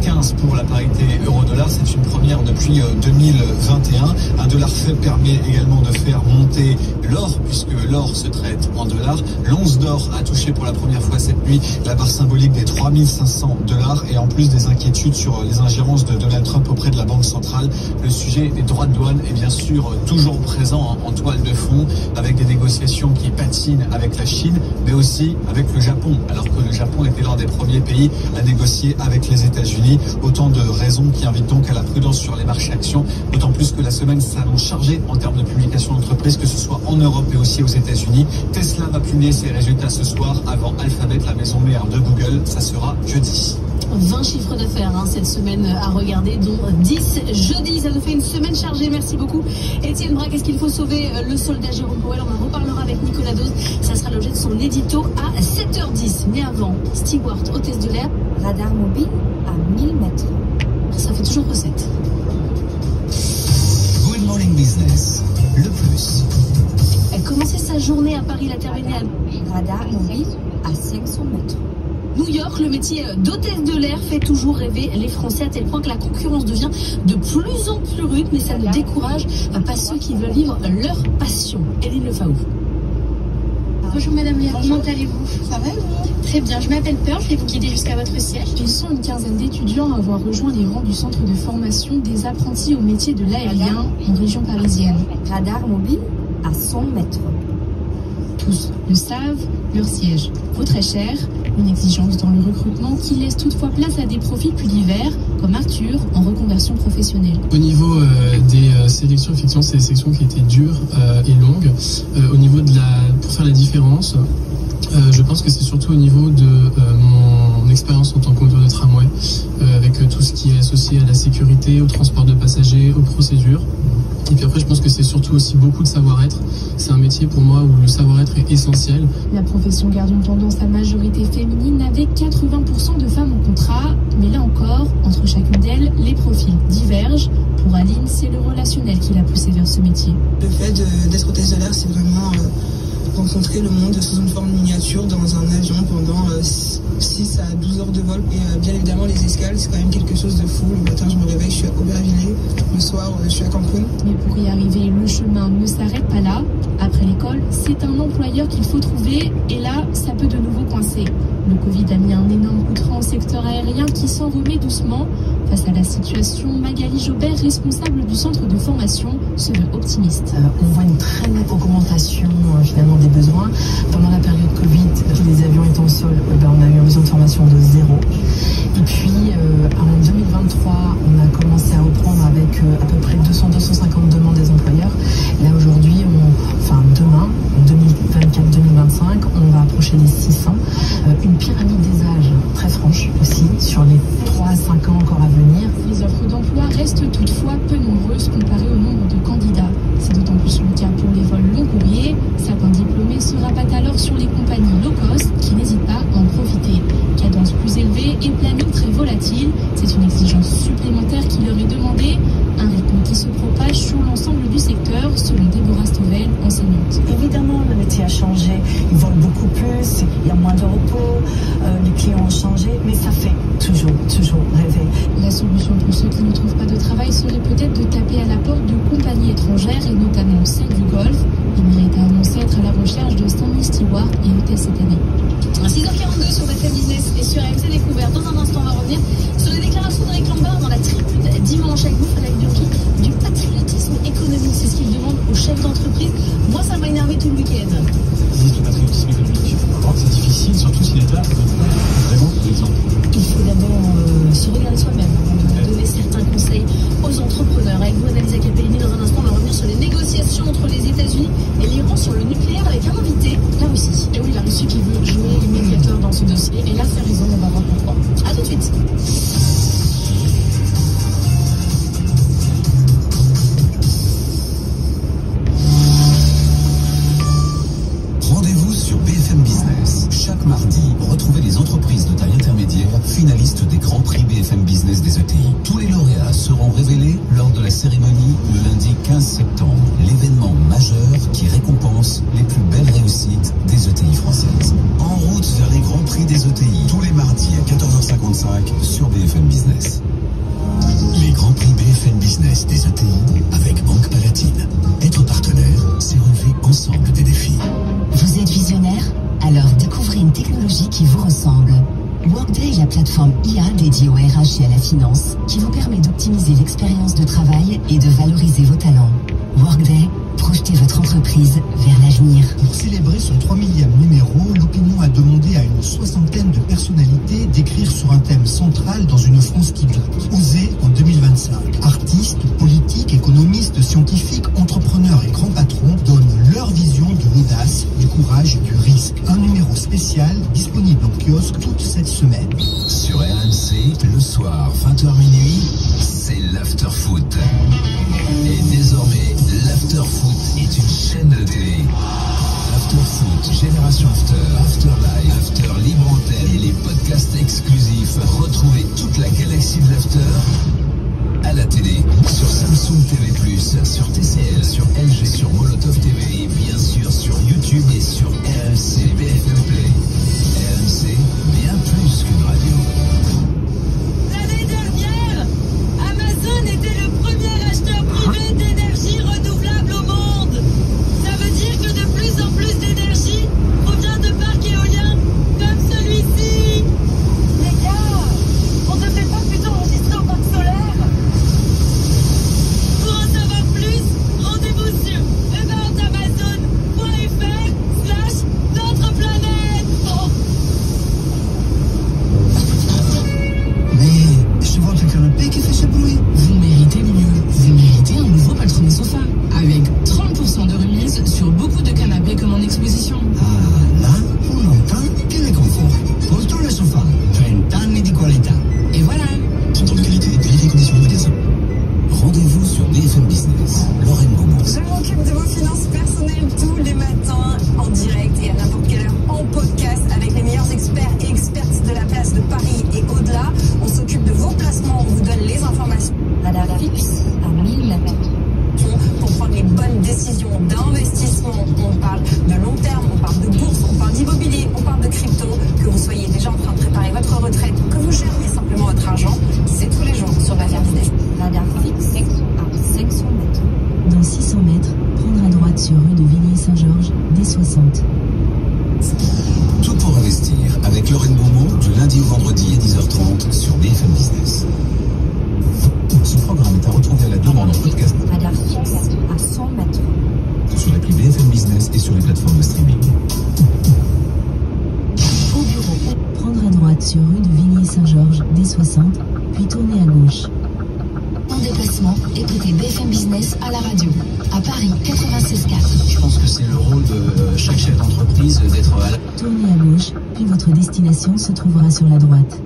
1,15 pour la parité euro-dollar, c'est une première depuis 2021. Un dollar faible permet également de faire monter l'or, puisque l'or se traite en dollars. L'once d'or a touché pour la première fois cette nuit la barre symbolique des $3 500, et en plus des inquiétudes sur les ingérences de Donald Trump auprès de la Banque centrale, le sujet des droits de douane est bien sûr toujours présent en toile de fond, avec des négociations qui patinent avec la Chine, mais aussi avec le Japon, alors que le Japon était l'un des premiers pays à négocier avec les États-Unis. Autant de raisons qui invitent donc à la prudence sur les marchés actions, d'autant plus que la semaine s'annonce chargée en termes de publication d'entreprises, que ce soit en Europe et aussi aux États-Unis. Tesla va publier ses résultats ce soir avant Alphabet, la maison mère de Google. Ça sera jeudi. 20 chiffres d'affaires cette semaine à regarder, dont 10 jeudi. Ça nous fait une semaine chargée. Merci beaucoup Étienne Braque. Est-ce qu'il faut sauver le soldat Jérôme Powell? On en reparlera avec Nicolas Dose. Ça sera l'objet de son édito à 7h10. Mais avant, Stewart, hôtesse de l'air. Radar mobile à 1000 mètres. Ça fait toujours recette. Good Morning Business, le plus. Elle commençait sa journée à Paris, la terminée à Radar mobile à 500 mètres. New York, le métier d'hôtesse de l'air fait toujours rêver les Français, à tel point que la concurrence devient de plus en plus rude, mais ça ne décourage pas ceux qui veulent vivre leur passion. Eline Lefaou. Bonjour Madame Léa, comment allez-vous? Ça va et vous? Très bien, je m'appelle Pearl, je vais vous guider jusqu'à votre siège. Ils sont une quinzaine d'étudiants à avoir rejoint les rangs du centre de formation des apprentis au métier de l'aérien en région parisienne. Radar mobile à 100 mètres. Tous le savent, leur siège vaut très cher, une exigence dans le recrutement qui laisse toutefois place à des profils plus divers, comme Arthur en reconversion professionnelle. Au niveau des sélections, effectivement, c'est des sélections qui étaient dures et longues. Au niveau pour faire la différence, je pense que c'est surtout au niveau de mon expérience en tant que conducteur de tramway, avec tout ce qui est associé à la sécurité, au transport de passagers, aux procédures. Et puis après, je pense que c'est surtout aussi beaucoup de savoir-être. C'est un métier pour moi où le savoir-être est essentiel. La profession garde une tendance à majorité féminine avec 80% de femmes en contrat. Mais là encore, entre chacune d'elles, les profils divergent. Pour Aline, c'est le relationnel qui l'a poussée vers ce métier. Le fait d'être hôtesse de l'air, c'est vraiment rencontrer le monde sous une forme miniature dans un avion pendant 6 à 12 heures de vol. Et bien évidemment, les escales, c'est quand même quelque chose de fou. Le matin, je me réveille, je suis à Aubervilliers. Le soir, je suis à Cancun. Mais pour y arriver, le chemin ne s'arrête pas là. Après l'école, c'est un employeur qu'il faut trouver. Et là, ça peut de nouveau coincer. Le Covid a mis un énorme coup de frein au secteur aérien qui s'en remet doucement. Face à la situation, Magali Jobert, responsable du centre de formation, se veut optimiste. On voit une très nette augmentation finalement des besoins. Pendant la période Covid, tous les avions étant au sol, on a eu un besoin de formation de 0. Et puis en 2023, on a commencé à reprendre avec à peu près 200-250 demandes des employeurs. Là aujourd'hui, demain, en 2024-2025, on va approcher les 600. Une pyramide des âges très franche aussi, sur les 3 à 5 ans encore à venir. Les offres d'emploi restent toutefois peu nombreuses comparées au nombre de candidats. C'est d'autant plus le cas pour les vols long courriers. Certains diplômés se rabattent alors sur les compagnies low cost qui n'hésitent pas à en profiter. Cadence plus élevée et planning très volatile, c'est une exigence supplémentaire qui leur est demandée. Un rythme qui se propage sur l'ensemble du secteur, selon Déborah Stovel, enseignante. Évidemment, le métier a changé. Ils volent beaucoup plus, il y a moins de repos, les clients ont changé, mais ça fait toujours rêver. La solution pour ceux qui ne trouvent pas de travail serait peut-être de taper à la porte de compagnies étrangères et notamment celle du Golfe. Emirates a annoncé être à la recherche de Stanley Stewart et hôtesse cette année. À 6h42 sur BFM Business et sur AMC Découverte. Dans un instant, on va revenir sur les déclarations d'Éric Lambert dans la tribune dimanche avec vous, Frédéric Durki, du patriotisme économique. C'est ce qu'il demande aux chefs d'entreprise. Moi, ça m'a énervé tout le week-end. Le patriotisme économique, c'est difficile, surtout si l'État vraiment l'exemple. Il faut d'abord se regarder soi-même avant de donner certains conseils aux entrepreneurs. Avec vous, Annalisa Capellini, dans un instant, on va revenir sur les négociations entre les États-Unis et l'Iran sur le nucléaire avec un invité, là aussi. Et oui, la Russie qui veut jouer les médiateurs dans ce dossier. Et là, c'est raison, on va voir pourquoi. A tout de suite. Rendez-vous sur BFM Business. Chaque mardi, retrouvez les entreprises de taille intermédiaire finalistes des Grands Prix BFM Business des ETI. Tous les lauréats seront révélés lors de la cérémonie le lundi 15 septembre. L'événement majeur qui récompense les plus belles réussites des ETI françaises. En route vers les Grands Prix des ETI, tous les mardis à 14h55 sur BFM Business. Les Grands Prix BFM Business des ETI avec Banque Palatine. Être partenaire, c'est relever ensemble des défis. Vous êtes visionnaire? Alors découvrez une technologie qui vous ressemble. Workday est la plateforme IA dédiée au RH et à la finance qui vous permet d'optimiser l'expérience de travail et de valoriser vos talents. Workday, projetez votre entreprise vers l'avenir. Pour célébrer son 3 millième numéro, l'opinion a demandé à une 60aine de personnalités d'écrire sur un thème central dans une France qui doute. Oser en 2025. Artistes, politiques, économistes, scientifiques, entrepreneurs et grands patrons donnent leur vision de l'audace, du courage et du risque. Un numéro spécial disponible en kiosque toute cette semaine. Sur RMC, le soir, 20h minuit, c'est l'Afterfoot. Et désormais, l'Afterfoot est une chaîne de télé. Afterfoot, Génération After, Afterlife, After Libre Antenne et les podcasts exclusifs. Retrouvez toute la galaxie de l'After à la télé, sur Samsung TV+, sur TCL, sur LG, sur Molotov TV et bien sûr sur YouTube et sur RMC BFM Play. RMC, bien plus qu'une radio. L'année dernière, Amazon était le premier acheteur privé d'énergie renouvelable au monde. Ça veut dire que de plus en plus d'énergie Radar fixe à 1000 mètres. Pour prendre les bonnes décisions d'investissement, on parle de long terme, on parle de bourse, on parle d'immobilier, on parle de crypto, que vous soyez déjà en train de préparer votre retraite, que vous gériez simplement votre argent, c'est tous les jours sur BFM Business. Radar fixe à 500 mètres. Dans 600 mètres, prendre à droite sur rue de Villiers-Saint-Georges, D60. Tout pour investir avec Lorraine Beaumont du lundi au vendredi à 10h30 sur BFM Business. Ce programme est à retrouver à la demande en podcast. Radar fixe à 100 mètres. Sur l'appli BFM Business et sur les plateformes de streaming. Au bureau, prendre à droite sur rue de Villiers-Saint-Georges, D60, puis tourner à gauche. En déplacement, écoutez BFM Business à la radio. À Paris, 96.4. Je pense que c'est le rôle de chaque chef d'entreprise d'être à la Tournez à gauche, puis votre destination se trouvera sur la droite.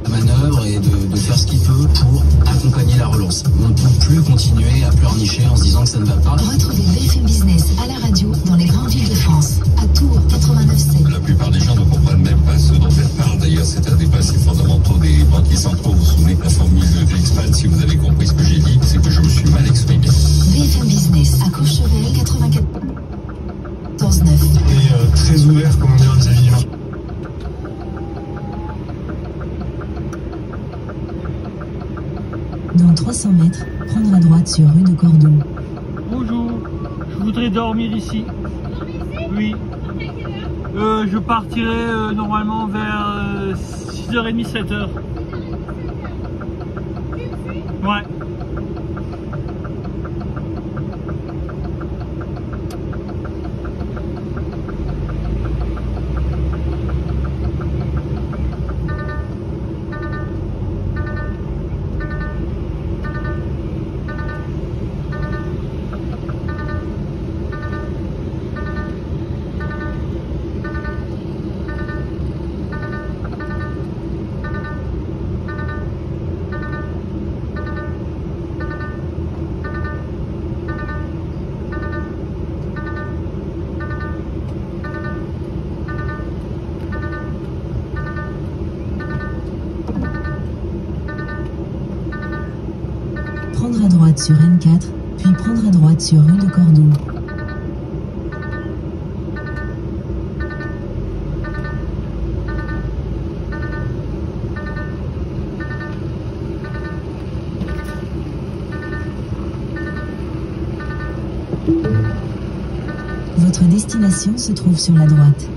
manœuvre et de faire ce qu'il peut pour accompagner la relance. On ne peut plus continuer à pleurnicher en se disant que ça ne va pas. Retrouvez BFM Business à la radio dans les grandes villes de France. À Tours, 89.7. La plupart des gens ne comprennent même pas ce dont elle parle. D'ailleurs, c'est un des principes fondamentaux des banquiers centraux. Vous vous souvenez de la formule de Greenspan, si vous avez compris ce que j'ai dit, c'est que je me suis mal exprimé. BFM Business à Courchevel, 94.9. Et très ouvert, comment dire, vis-à-vis du marché. Dans 300 mètres, prendre à droite sur rue de Cordon. Bonjour, je voudrais dormir ici. Oui. Je partirai normalement vers 6h30, 7h. Ouais. Prendre à droite sur N4, puis prendre à droite sur rue de Cordon. Votre destination se trouve sur la droite.